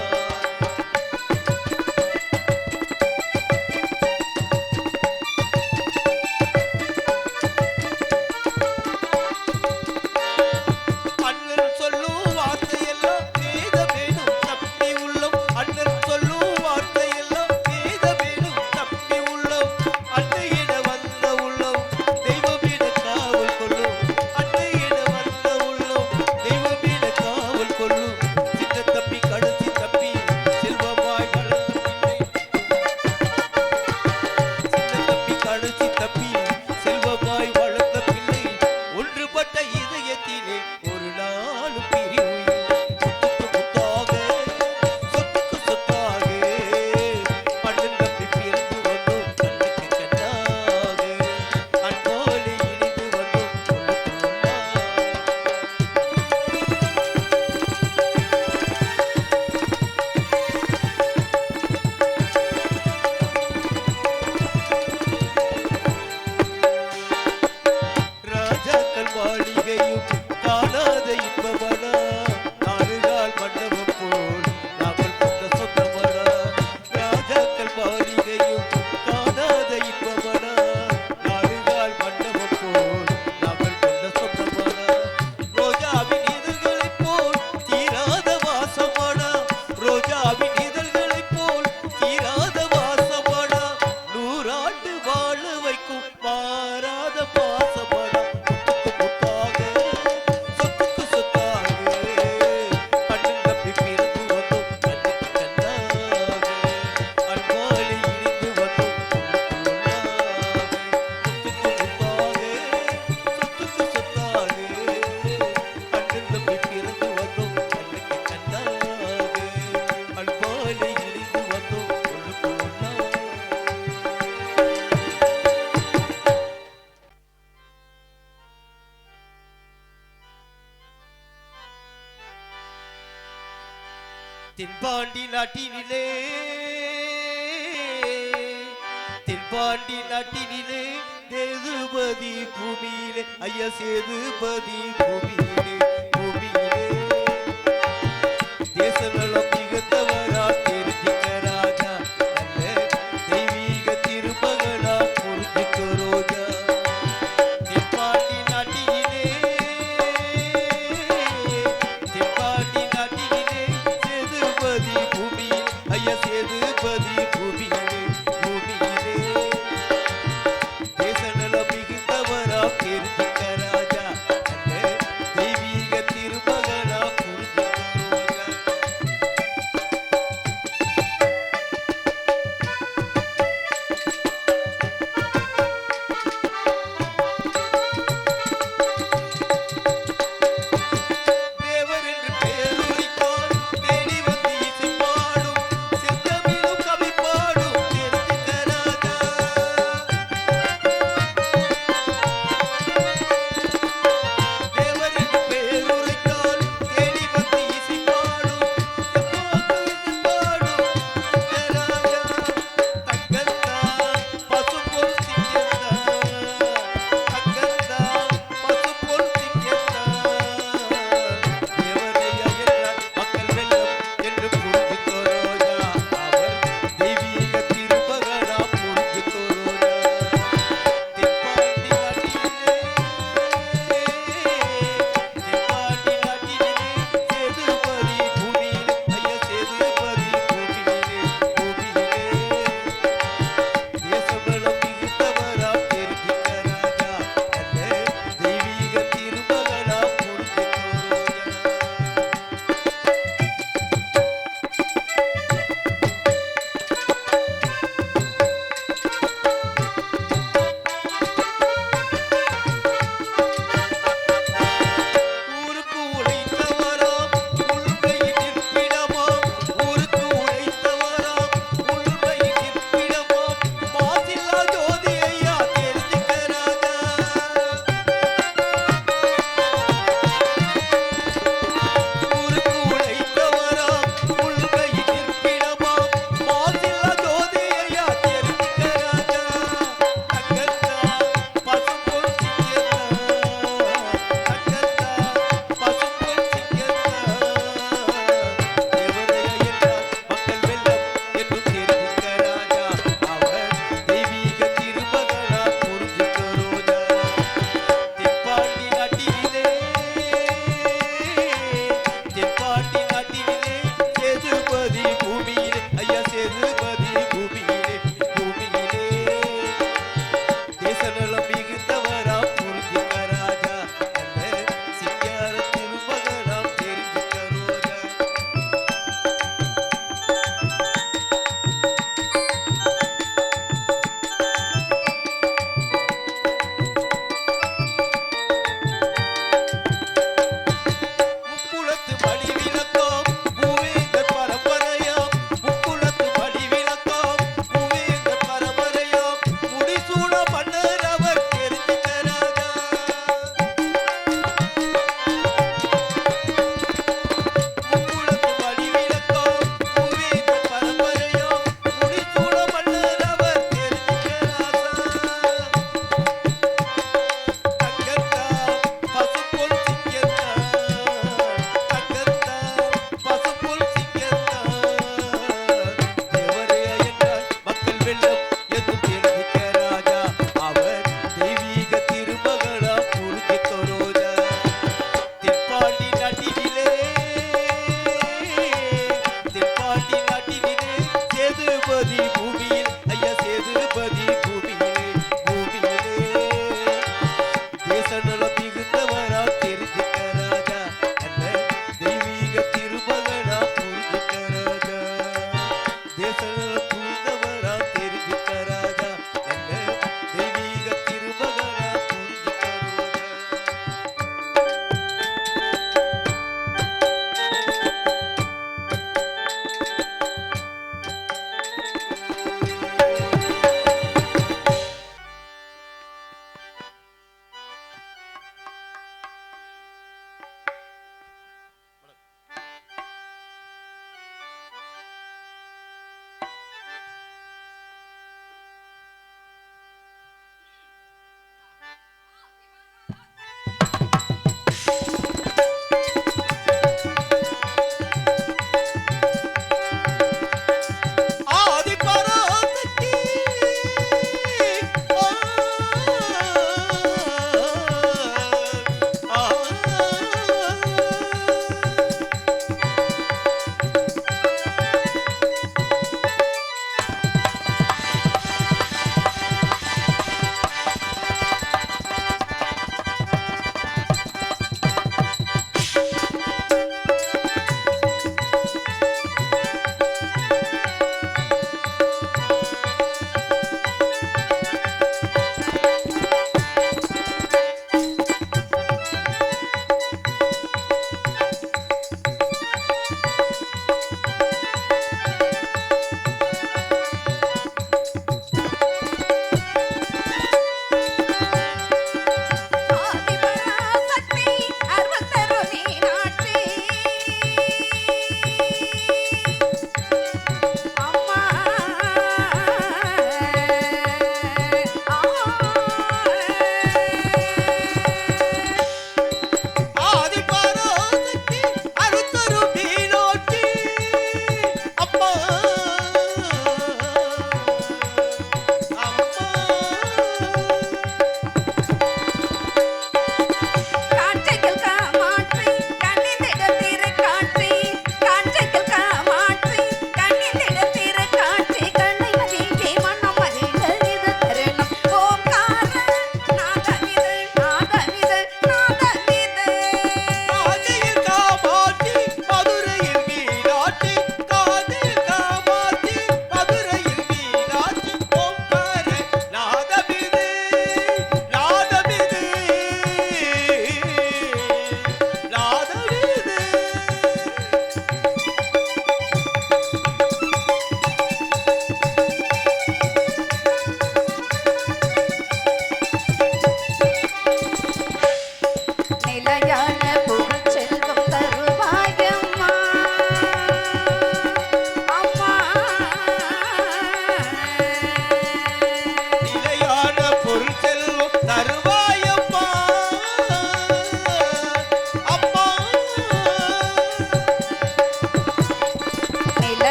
அண்ணன் சொல்லும் வார்த்தையெல்லாம் வேத வேணும் தம்பி உள்ளம் அண்ணன் சொல்லும் வார்த்தையெல்லாம் வேத வேணும் தம்பி உள்ளம் அன்னையிட வந்த உள்ளம் தெய்வமிட காவல் கொள்ளும் அன்னையிட வந்த உள்ளம் தெய்வமிட காவல் கொள்ளும் சின்ன தம்பி கடைசி தம்பி செல்வமாய் வளர்ந்த பிள்ளை சின்ன தம்பி கடைசி தம்பி செல்வமாய் வளர்ந்த பிள்ளை ஒன்றுபட்ட இதயத்திலே ஒரு நாளும் பிரிவு இல்லை. முத்துக்கு முத்தாக சொத்துக்கு சொத்தாக அண்ணன் தம்பி பிறந்து வந்தோம் கண்ணுக்கு கண்ணாக அன்பாலே இணைந்து வந்தோம் உள்ளுக்குள் ஒன்றாக ராஜாக்கள் மாளிகையும் காணாத இன்பமடா நாடுகால் மண்டபம் போல் நாமல் கொண்ட சொந்தமடா ராஜாக்கள் மாளிகையும் காணாத இன்பமடா நாடுகால் மண்டபம் போல் நாமல் கொண்ட சொந்தமடா ரோஜாவின் இதழ்களைப் போல் தீராத வாசமடா ரோஜாவின் இதழ்களைப் போல் தீராத வாசமடா நூறாண்டு வாழ வைக்கும் மாறாத பாசமடா முத்துக்கு முத்தாக சொத்துக்கு சொத்தாக அண்ணன் தம்பி பிறந்து வந்தோம் கண்ணுக்கு கண்ணாக அன்பாலே இணைந்து வந்தோம் உள்ளுக்குள் ஒன்றாக முத்துக்கு முத்தாக சொத்துக்கு சொத்தாக அண்ணன் தம்பி பிறந்து வந்தோம் கண்ணுக்கு கண்ணாக அன்பாலே இணைந்து வந்தோம் உள்ளுக்குள் ஒன்றாக தென்பாண்டி நாட்டினிலே தென்பாண்டி நாட்டினிலே சேதுபதி பூமியிலே ஐயா சேதுபதி பூமியிலே பூமியிலே தேசநலம் மிகுந்தவரா தெரிஞ்சுக்க ராஜா நல்ல தெய்வீக திருமகனா புரிஞ்சுக்க ரோஜா தென்பாண்டி நாட்டினிலே தென்பாண்டி நாட்டினிலே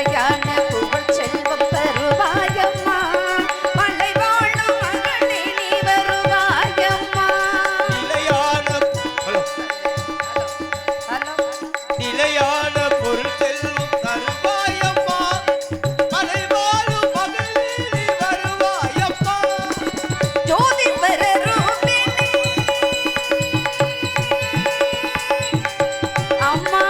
நிலையான புகழ் செல்வம் தருவாயம்மா மலை வாழும் மகளே நீ வருவாயம்மா நிலையான ஹலோ ஹலோ நிலையான பொருள் செல்வம் தருவாயம்மா மலைவாழும் மகளே நீ வருவாயம்மா ஜோதி பரரூபிணி அம்மா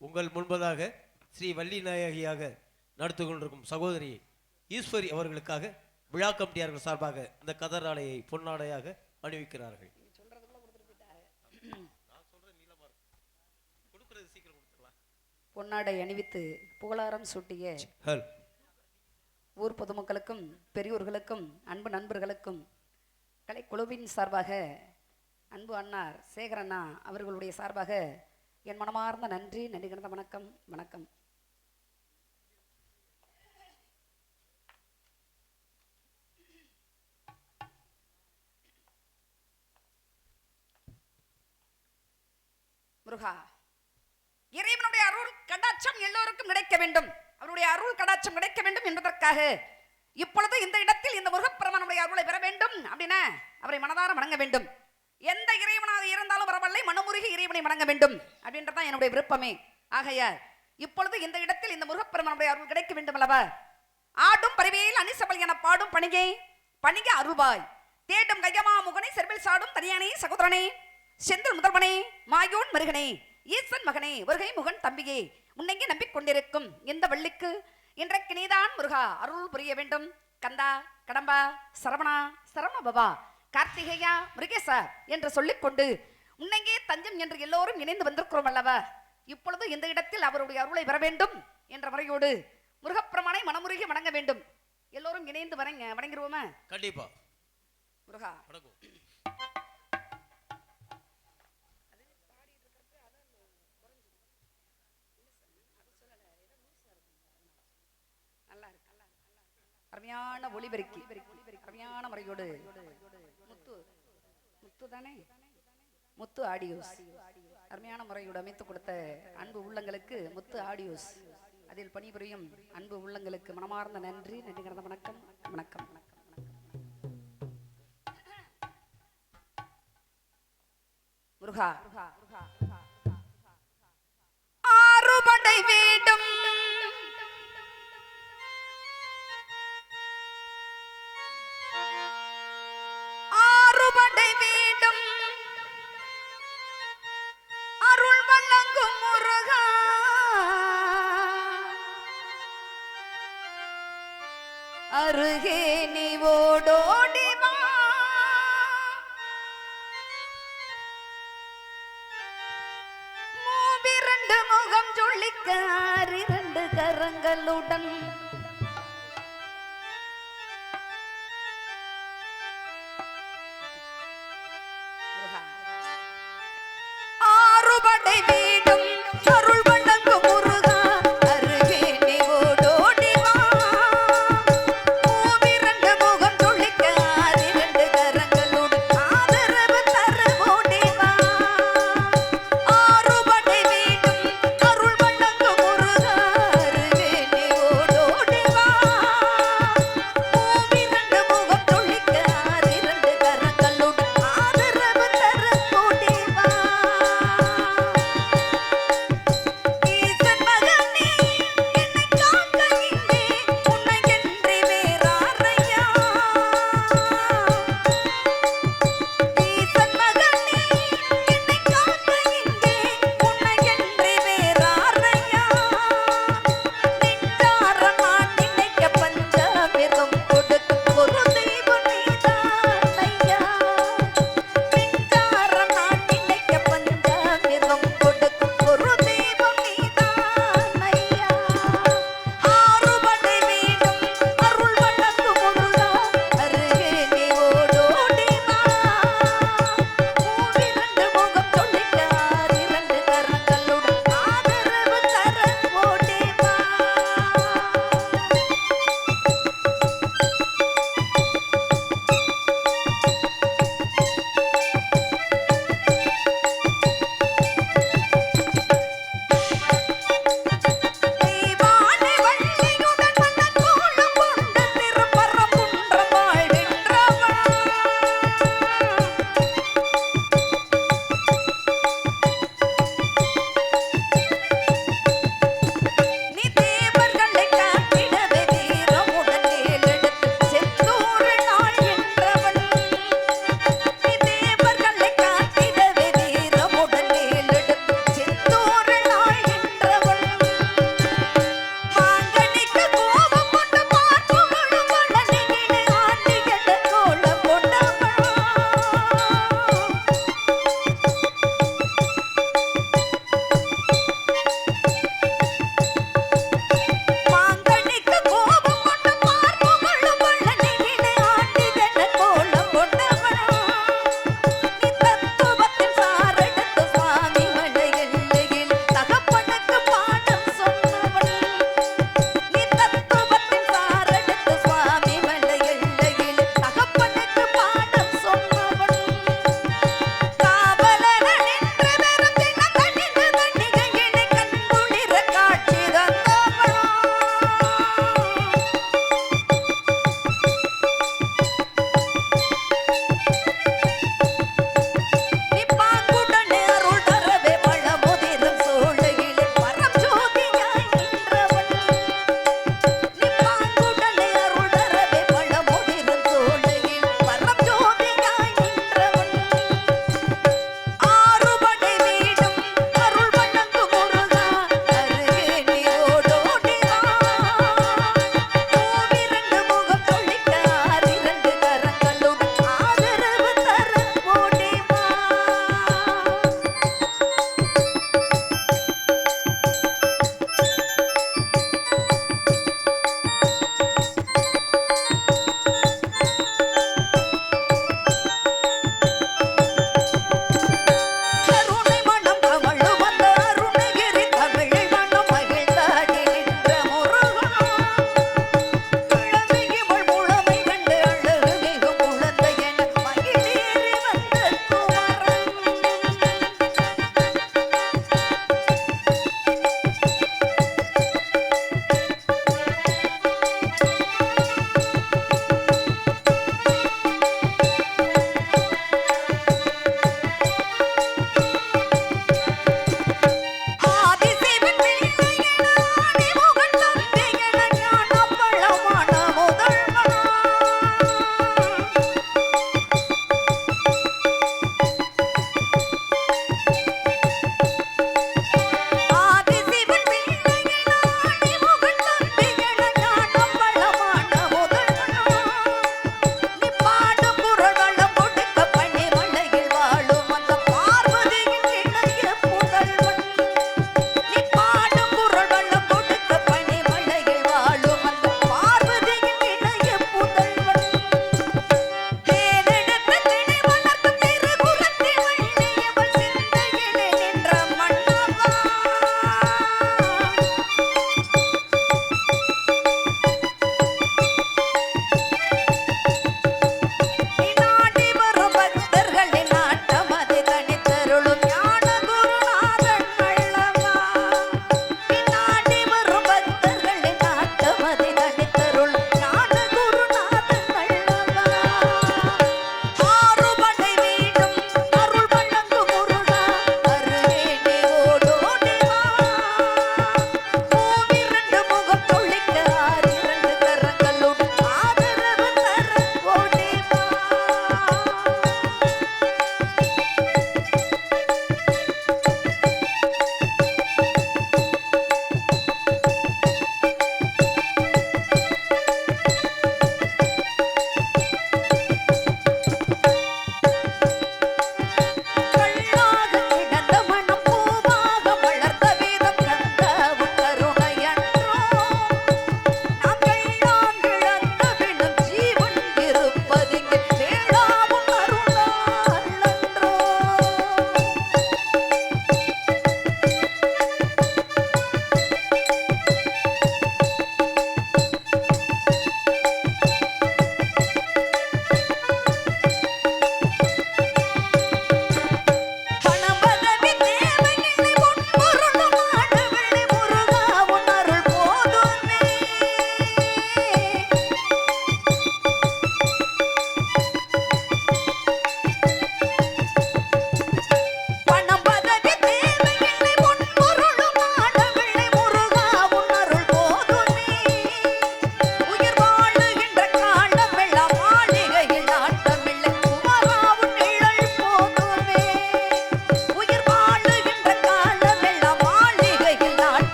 உங்கள் முன்பதாக ஸ்ரீ வள்ளி நாயகியாக நடத்து கொண்டிருக்கும் சகோதரி ஈஸ்வரி அவர்களுக்காக விழா கமிட்டியார்கள் சார்பாக இந்த கதர் ஆடையை பொன்னாடையாக அணிவிக்கிறார்கள். பொன்னாடை அணிவித்து புகழாரம் சூட்டிய ஊர் பொதுமக்களுக்கும் பெரியோர்களுக்கும் அன்பு நண்பர்களுக்கும் கலைக்குழுவின் சார்பாக அன்பு அண்ணார் சேகரண்ணா அவர்களுடைய சார்பாக என் மனமார்ந்த நன்றி கலந்த வணக்கம். வணக்கம். முருகா, இறைவனுடைய அருள் கடாட்சம் எல்லோருக்கும் கிடைக்க வேண்டும், அவருடைய அருள் கடாட்சம் கிடைக்க வேண்டும் என்பதற்காக இப்பொழுது இந்த இடத்தில் இந்த முருகப்பெருமானுடைய அருளை பெற வேண்டும் அப்படின்னா அவரை மனதார வணங்க வேண்டும். எந்த இறைவனாக இருந்தாலும் பரவாயில்லை, மனமுருகி இறைவனை வணங்க வேண்டும் அப்படின்றதான் என்னுடைய விருப்பமே. ஆகையால் இப்பொழுது இந்த இடத்தில் இந்த முருகப்பெருமானுடைய அருள் கிடைக்க வேண்டும் அல்லவா? ஆடும் பரிவேல் அணிசபல் என பாடும் பணிகை பணிக அருள்வாய் தேடும் கையமா முகனை செர்வில் சாடும் தனியானே சகோதரனே செந்தில் முதல்வனே மாயோன் மருகனே ஈசன் மகனே வருகை முகன் தம்பியே உன்னையே நம்பிக்கொண்டிருக்கும் இந்த வள்ளிக்கு இன்றைக்கு நீதான் முருகா அருள் புரிய வேண்டும். கந்தா கடம்பா சரவணா சரவண பவா கார்த்திகையா முருகேசா என்று சொல்லிக்கொண்டு உன்னையே தஞ்சம் என்று எல்லோரும் இணைந்து வந்திருக்கிறோம் அல்லவா? இப்பொழுது இந்த இடத்தில் அவருடைய அருளை பெற வேண்டும் என்ற முறையோடு முருகப்பெருமானை மனமுருகி வணங்க வேண்டும். எல்லோரும் இணைந்து வணங்கிடுவோமா? கண்டிப்பா. முருகா அருமையான ஒளிபெருக்கி அருமையான முறையோடு முத்து தானே முத்து ஆடியோஸ் அருமையான முறையோடு அமைத்துக் கொடுத்த அன்பு உள்ளங்களுக்கு முத்து ஆடியோஸ் அதில் பணிபுரியும் அன்பு உள்ளங்களுக்கு மனமார்ந்த நன்றி கலந்த வணக்கம். வணக்கம். முருகா ஆறுபடை வீடும் ஆறுபடை வீடும் அருள் வழங்கும் முருகா அருகே நீ ஓடோடி வா மூவிரண்டு முகம் ஜொலிக்க இரண்டு கரங்களுடன் ஆறுபடை வீடும் அருள் வழங்கும் முருகா அருகே நீ ஓடோடி வா மூவிரண்டு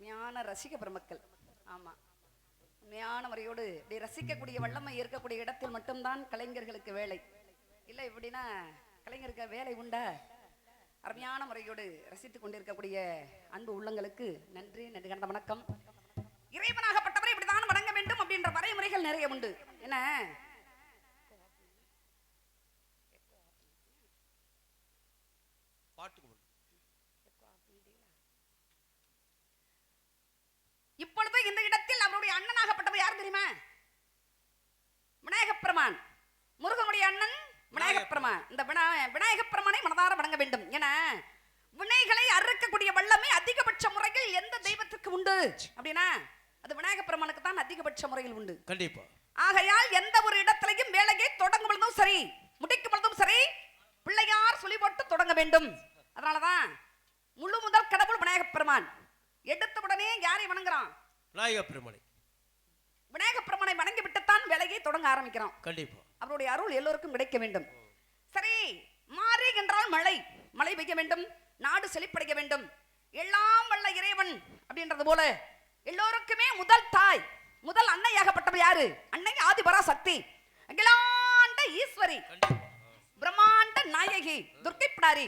அருமையான ரசிக பெருமக்கள். ஆமா, உண்மையான முறையோடு இப்படி ரசிக்கக்கூடிய வல்லமை இருக்கக்கூடிய இடத்தில் மட்டும்தான் கலைஞர்களுக்கு வேலை. இல்லை இப்படின்னா கலைஞருக்கு வேலை உண்டா? அருமையான முறையோடு ரசித்துக் கொண்டிருக்கக்கூடிய அன்பு உள்ளங்களுக்கு நன்றி, நன்றி கண்ட வணக்கம். இறைவனாகப்பட்டவரை இப்படிதான் வணங்க வேண்டும் அப்படின்ற வரைமுறைகள் நிறைய உண்டு. என்ன இப்பொழுது இந்த இடத்தில் அவருடைய அண்ணனாகப்பட்டவர் யார் தெரியுமா? விநாயகப் பெருமான், முருகனுடைய அண்ணன் விநாயகப் பெருமான். இந்த விநாயகப் பெருமானை மனதார வணங்க வேண்டும். என வினைகளை அறுக்கக்கூடிய வல்லமை அதிகபட்ச முறையில் எந்த தெய்வத்துக்கு உண்டு அப்படின்னா அது விநாயகப் பெருமானுக்கு தான் அதிகபட்ச முறையில் உண்டு. கண்டிப்பா. ஆகையால் எந்த ஒரு இடத்திலையும் வேலையை தொடங்கும் பொழுதும் சரி, முடிக்கும் பொழுதும் சரி, பிள்ளையார் சொல்லி போட்டு தொடங்க வேண்டும். அதனாலதான் முழு முதல் கடவுள் விநாயகப் பெருமான். எடுத்த உடனே யாரை வணங்குறான்? விநாயகப் பெருமானை. விநாயகப் பெருமானை வணங்கி விட்டுத்தான் வேலையை தொடங்க ஆரம்பிக்கிறோம். கண்டிப்பா. அவருடைய அருள் எல்லோருக்கும் கிடைக்க வேண்டும். சரி, மாறி என்றால் மழை, மழை பெய்ய வேண்டும், நாடு செழிப்படைய வேண்டும். எல்லாம் வல்ல இறைவன் அப்படின்றது போல எல்லோருக்குமே முதல் தாய், முதல் அன்னையாகப்பட்டவர் யாரு? அன்னை ஆதிபராசக்தி, அகிலாண்ட ஈஸ்வரி, பிரம்மாண்ட நாயகி, துர்க்கை பிடாரி,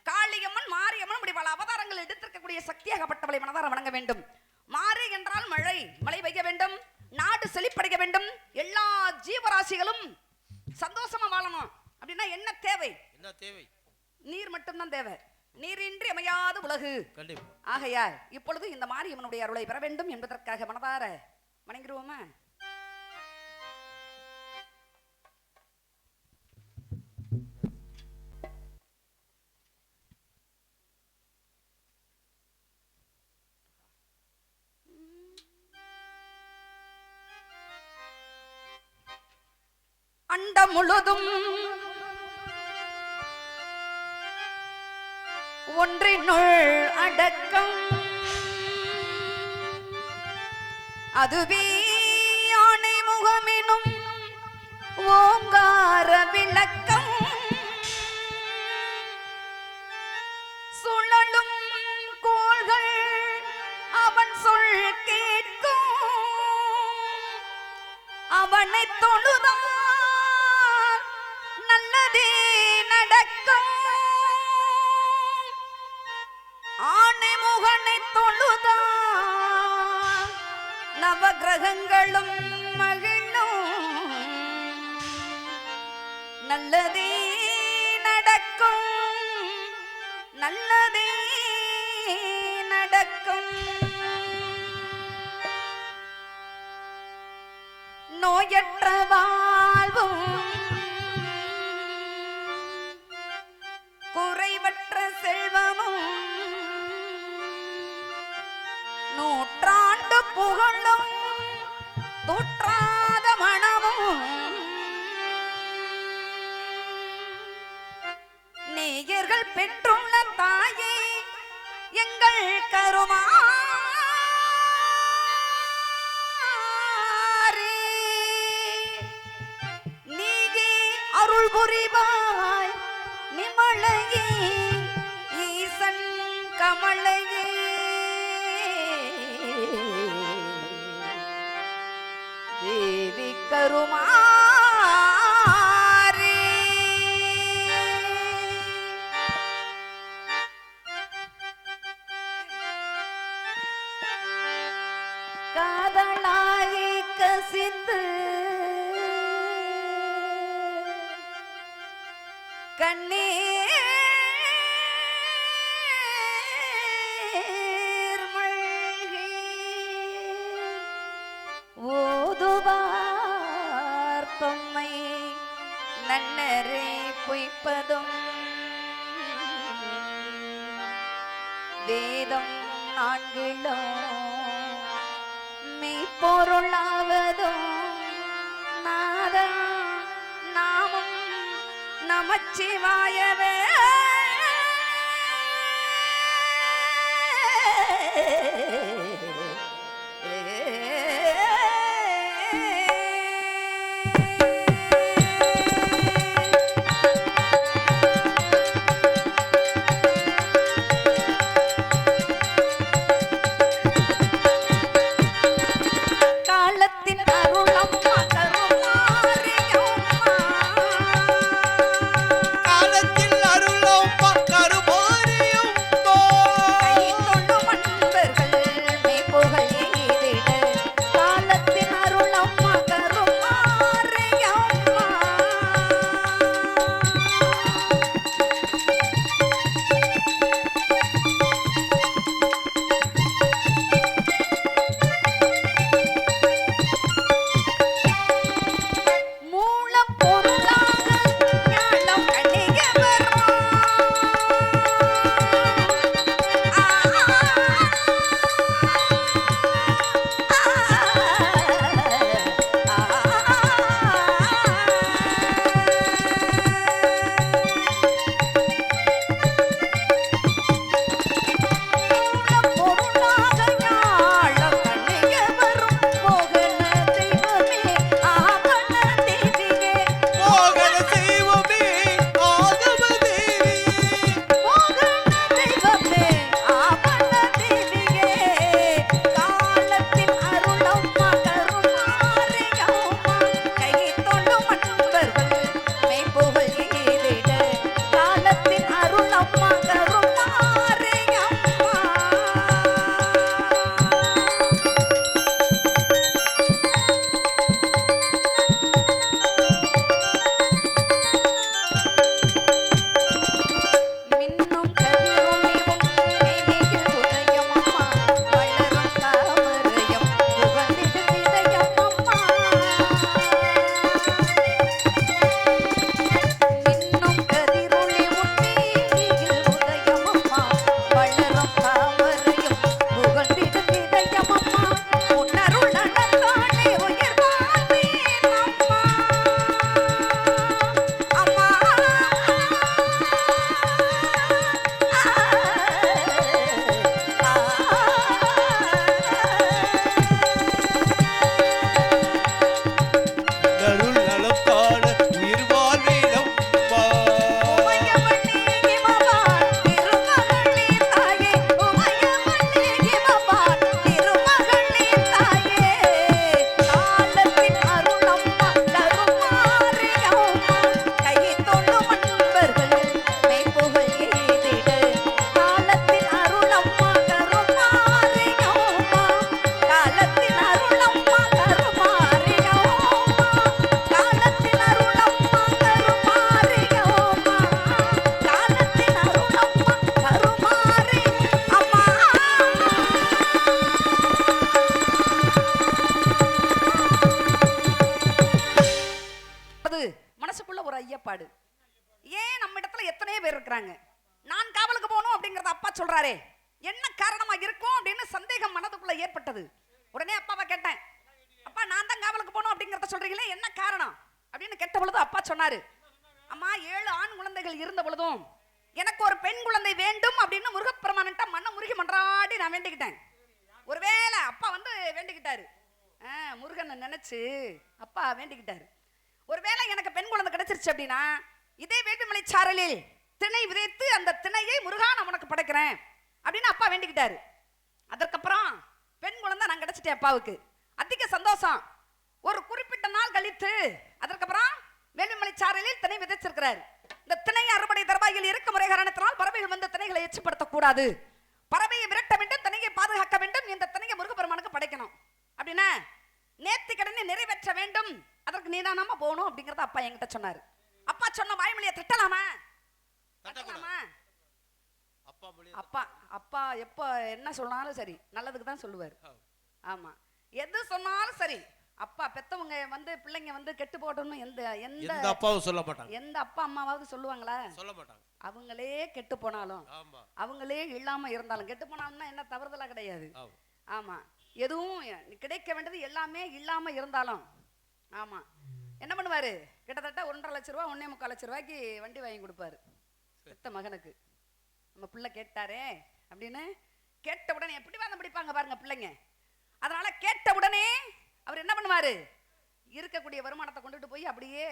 காளியம்மன், மாரியம்மன், இப்படி பல அவதாரங்கள் எடுத்திருக்கக்கூடிய சக்தியாகப்பட்டவளை மனதார வணங்க வேண்டும். மாறி என்றால் மழை, மழை பெய்ய வேண்டும், நாடு செழிப்படைய வேண்டும், எல்லா ஜீவராசிகளும் சந்தோஷமா வாழணும். அப்படின்னா என்ன தேவை? என்ன தேவை? நீர் மட்டும்தான் தேவை. நீரின்றி அமையாத உலகு. கண்டிப்பா. ஆகையால் இப்பொழுது இந்த மாரியம்மனுடைய அருளை பெற வேண்டும் என்பதற்காக மனதார வணங்கிடுவோமா? அண்டம் முழுதும் ஒன்றினுள் அடக்கம், அதுவே யானை முகமெனும் ஓங்கார விளக்கம், சுழலும் கோள்கள் அவன் சொல் கேட்கும், அவனை தொழுதான் நல்லதே நடக்கும், ஆணை முகனை தொழுதான் நவகிரகங்களும் மகிழும், நல்லதே நடக்கும், நல்லதே நடக்கும். நோயற்ற வாழ்வும் குறைவற்ற செல்வமும் நூற்றாண்டு புகழும் தூற்றாத மனமும் நேயர்கள் பெற்றுள்ள தாயே எங்கள் கருமாறே, நீயே அருள் புரிவாய் நிமலையே ஈசன் கமலையே, தேவி கருமாறே. காதலாகி கசிந்து கண்ணீர் மல்கி ஓதுவார் தொம்மை நன்னரை பொய்ப்பதும் வேதம் நான்கிலும் மெய்ப்பொருளாவதும் நாதம் நாமும் நமச்சிவாயவே. நிலைப்பாடு. ஏன் நம்ம இடத்துல எத்தனையோ பேர் இருக்கிறாங்க, நான் காவலுக்கு போகணும் அப்படிங்கறத அப்பா சொல்றாரே, என்ன காரணமா இருக்கும் அப்படின்னு சந்தேகம் மனதுக்குள்ள ஏற்பட்டது. உடனே அப்பாவை கேட்டேன், அப்பா நான் தான் காவலுக்கு போகணும் அப்படிங்கறத சொல்றீங்களே, என்ன காரணம் அப்படின்னு கேட்ட பொழுது அப்பா சொன்னாரு, அம்மா 7 ஆண் குழந்தைகள் இருந்த பொழுதும் எனக்கு ஒரு பெண் குழந்தை வேண்டும் அப்படின்னு முருகப்பெருமான்ட்ட மன்ன முருகி மன்றாடி நான் வேண்டிக்கிட்டேன். ஒருவேளை அப்பா வந்து வேண்டிக்கிட்டாரு, முருகனை நினைச்சு அப்பா வேண்டிக்கிட்டாரு, ஒருவேளை எனக்கு பெண் குழந்தை கிடைச்சிருச்சு அப்படின்னா இதே வேள்விமலை சாரலில் திணை விதைத்து அந்த திணையை முருகா நான் உனக்கு படைக்கிறேன் அப்படின்னு அப்பா வேண்டிக்கிட்டாரு. அதற்கப்புறம் பெண் குழந்தை நான் கிடைச்சிட்டேன் அப்பாவுக்கு, அதிக சந்தோஷம். ஒரு குறிப்பிட்ட நாள் கழித்து அதற்கப்புறம் வேள்விமலை சாரலில் திணை விதைச்சிருக்கிறார். இந்த திணை அறுபடை தர்பாயில் இருக்க முறை காரணத்தினால் பறவைகள் வந்து திணைகளை எச்சப்படுத்தக் கூடாது, பறவையை விரட்ட வேண்டும், திணையை பாதுகாக்க வேண்டும், இந்த திணையை முருகப்பெருமானுக்கு படைக்கணும் அப்படின்னா நேர்த்தி கடனை நிறைவேற்ற வேண்டும், அதற்கு நீதானாமா போகணும் அப்படிங்கறத அப்பா என்கிட்ட சொன்னாரு. அப்பா சொன்ன வாய்மொழியை தட்டலாமா? தட்டலாமா? அப்பா அப்பா எப்ப என்ன சொன்னாலும் சரி நல்லதுக்கு தான் சொல்லுவாரு. ஆமா, எது சொன்னாலும் சரி. அப்பா பெத்தவங்க வந்து பிள்ளைங்க வந்து கெட்டு போடணும் எந்த எந்த அப்பாவும் சொல்ல மாட்டாங்க, எந்த அப்பா அம்மாவாவது சொல்லுவாங்களா? சொல்ல மாட்டாங்க. அவங்களே கெட்டு போனாலும் அவங்களே இல்லாம இருந்தாலும், கெட்டு போனாலும்னா என்ன தவறுதலா கிடையாது. ஆமா, எதுவும் கிடைக்க வேண்டியது எல்லாமே இல்லாம இருந்தாலும் ஆமா என்ன பண்ணுவாரு, கிட்டத்தட்ட 1.5 லட்ச ரூபா 1.25 லட்ச ரூபாய்க்கு வண்டி வாங்கி கொடுப்பாரு பெத்த மகனுக்கு. நம்ம பிள்ளை கேட்டாரே அப்படின்னு கேட்ட உடனே எப்படி வாங்க பிடிப்பாங்க பாருங்க பிள்ளைங்க. அதனால கேட்ட உடனே அவர் என்ன பண்ணுவாரு, இருக்கக்கூடிய வருமானத்தை கொண்டுட்டு போய் அப்படியே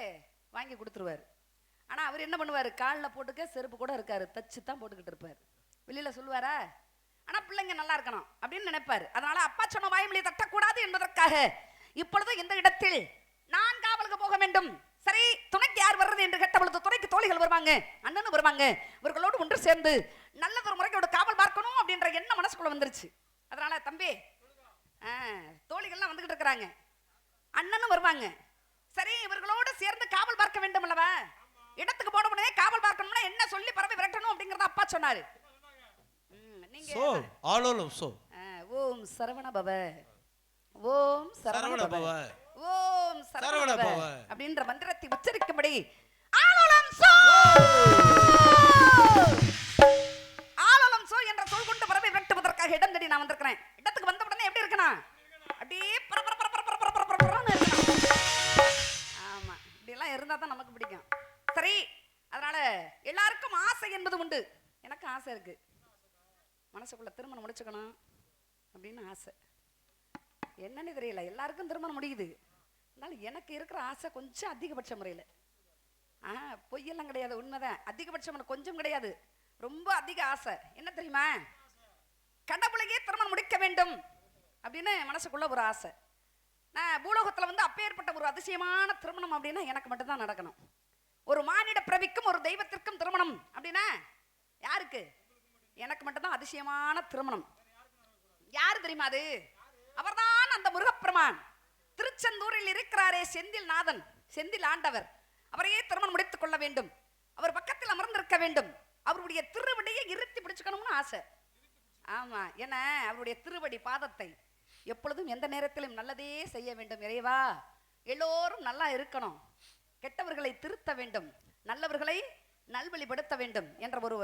வாங்கி கொடுத்துருவாரு. ஆனா அவர் என்ன பண்ணுவாரு, காலில் போட்டுக்க செருப்பு கூட இருக்காரு, தச்சு தான் போட்டுக்கிட்டு இருப்பாரு, வெளியில சொல்லுவாரா? ஆனா பிள்ளைங்க நல்லா இருக்கணும் அப்படின்னு நினைப்பாரு. அதனால அப்பா சொன்ன வாய்மொழியை தட்டக்கூடாது என்பதற்காக இப்பொழுது இந்த இடத்தில் நான் காவலுக்கு போக வேண்டும். சரி, துணைக்கு யார் வர்றது என்று கேட்ட பொழுது துணைக்கு தோழிகள் வருவாங்க, அண்ணனும் வருவாங்க. இவர்களோடு ஒன்று சேர்ந்து நல்லதொரு முறையோட காவல் பார்க்கணும் அப்படின்ற எண்ணம் மனசுக்குள்ள வந்துருச்சு. அதனால தம்பி தோழிகள்லாம் வந்துகிட்டு இருக்கிறாங்க, அண்ணனும் வருவாங்க. சரி, இவர்களோடு சேர்ந்து காவல் பார்க்க வேண்டும் அல்லவா? இடத்துக்கு போன உடனே காவல் பார்க்கணும்னா என்ன சொல்லி பறவை விரட்டணும் அப்படிங்கறத அப்பா சொன்னாரு. நீங்க ஓம் சரவண பவ, ஓம் சரவண பவ, ஓம் சரவண பவ அப்படின்ற மந்திரத்தை உச்சரிக்கும்படி ஆலோலம் சோ ஆலோலம் சோ என்ற சொல் கொண்டு பறவை விரட்டுவதற்காக இடம் தேடி நான் வந்திருக்கிறேன். இடத்துக்கு வந்த உடனே எப்படி இருக்கணும், அப்படியே பரபரன்னு இருக்கணும். ஆமா, இப்படி எல்லாம் இருந்தா தான் நமக்கு பிடிக்கும். சரி, அதனால எல்லாருக்கும் ஆசை என்பது உண்டு. எனக்கு ஆசை இருக்கு, மனசுக்குள்ள திருமணம் முடிச்சுக்கணும் அப்படின்னு ஆசை. என்னன்னு தெரியல, எல்லாருக்கும் திருமணம் முடியுது, அதனால எனக்கு இருக்கிற ஆசை கொஞ்சம் அதிகபட்ச முறையில். பொய்யெல்லாம் கிடையாது, உண்மைதான். அதிகபட்சம் கொஞ்சம் கிடையாது, ரொம்ப அதிக ஆசை. என்ன தெரியுமா, கடவுளையே திருமணம் முடிக்க வேண்டும் அப்படின்னு மனசுக்குள்ள ஒரு ஆசை. நான் பூலோகத்துல வந்து அப்பேற்பட்ட ஒரு அதிசயமான திருமணம் அப்படின்னா எனக்கு மட்டும்தான் நடக்கணும். ஒரு மானிட பிரவிக்கும் ஒரு தெய்வத்திற்கும் திருமணம் அப்படின்னா யாருக்கு? எனக்கு மட்டும்தான் அதிசயமான திருமணம். யாரு தெரியுமா அது? அவர்தான் அந்த முருகப்பெருமான். திருச்செந்தூரில் இருக்கிறாரே செந்தில் நாதன், செந்தில் ஆண்டவர், அவரையே திருமணம் முடித்துக் கொள்ள வேண்டும், அவர் பக்கத்தில் அமர்ந்திருக்க வேண்டும், அவருடைய திருவடியை இருத்தி பிடிச்சுக்கணும்னு ஆசை. ஆமா, ஏன்னா அவருடைய திருவடி பாதத்தை எப்பொழுதும் எந்த நேரத்திலும் நல்லதே செய்ய வேண்டும். இறைவா, எல்லோரும் நல்லா இருக்கணும், கெட்டவர்களை திருத்த வேண்டும், நல்லவர்களை நல்வழிப்படுத்த வேண்டும் என்ற ஒரு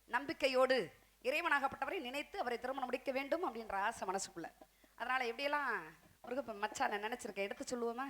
நம்பிக்கையோடு இறைவனாகப்பட்டவரை நினைத்து அவரை திருமணம் முடிக்க வேண்டும் அப்படின்ற ஆசை மனசுக்குள்ள. அதனால எப்படியெல்லாம் முருகப்ப மச்சான நினைச்சிருக்கேன், எடுத்து சொல்லுவோமா?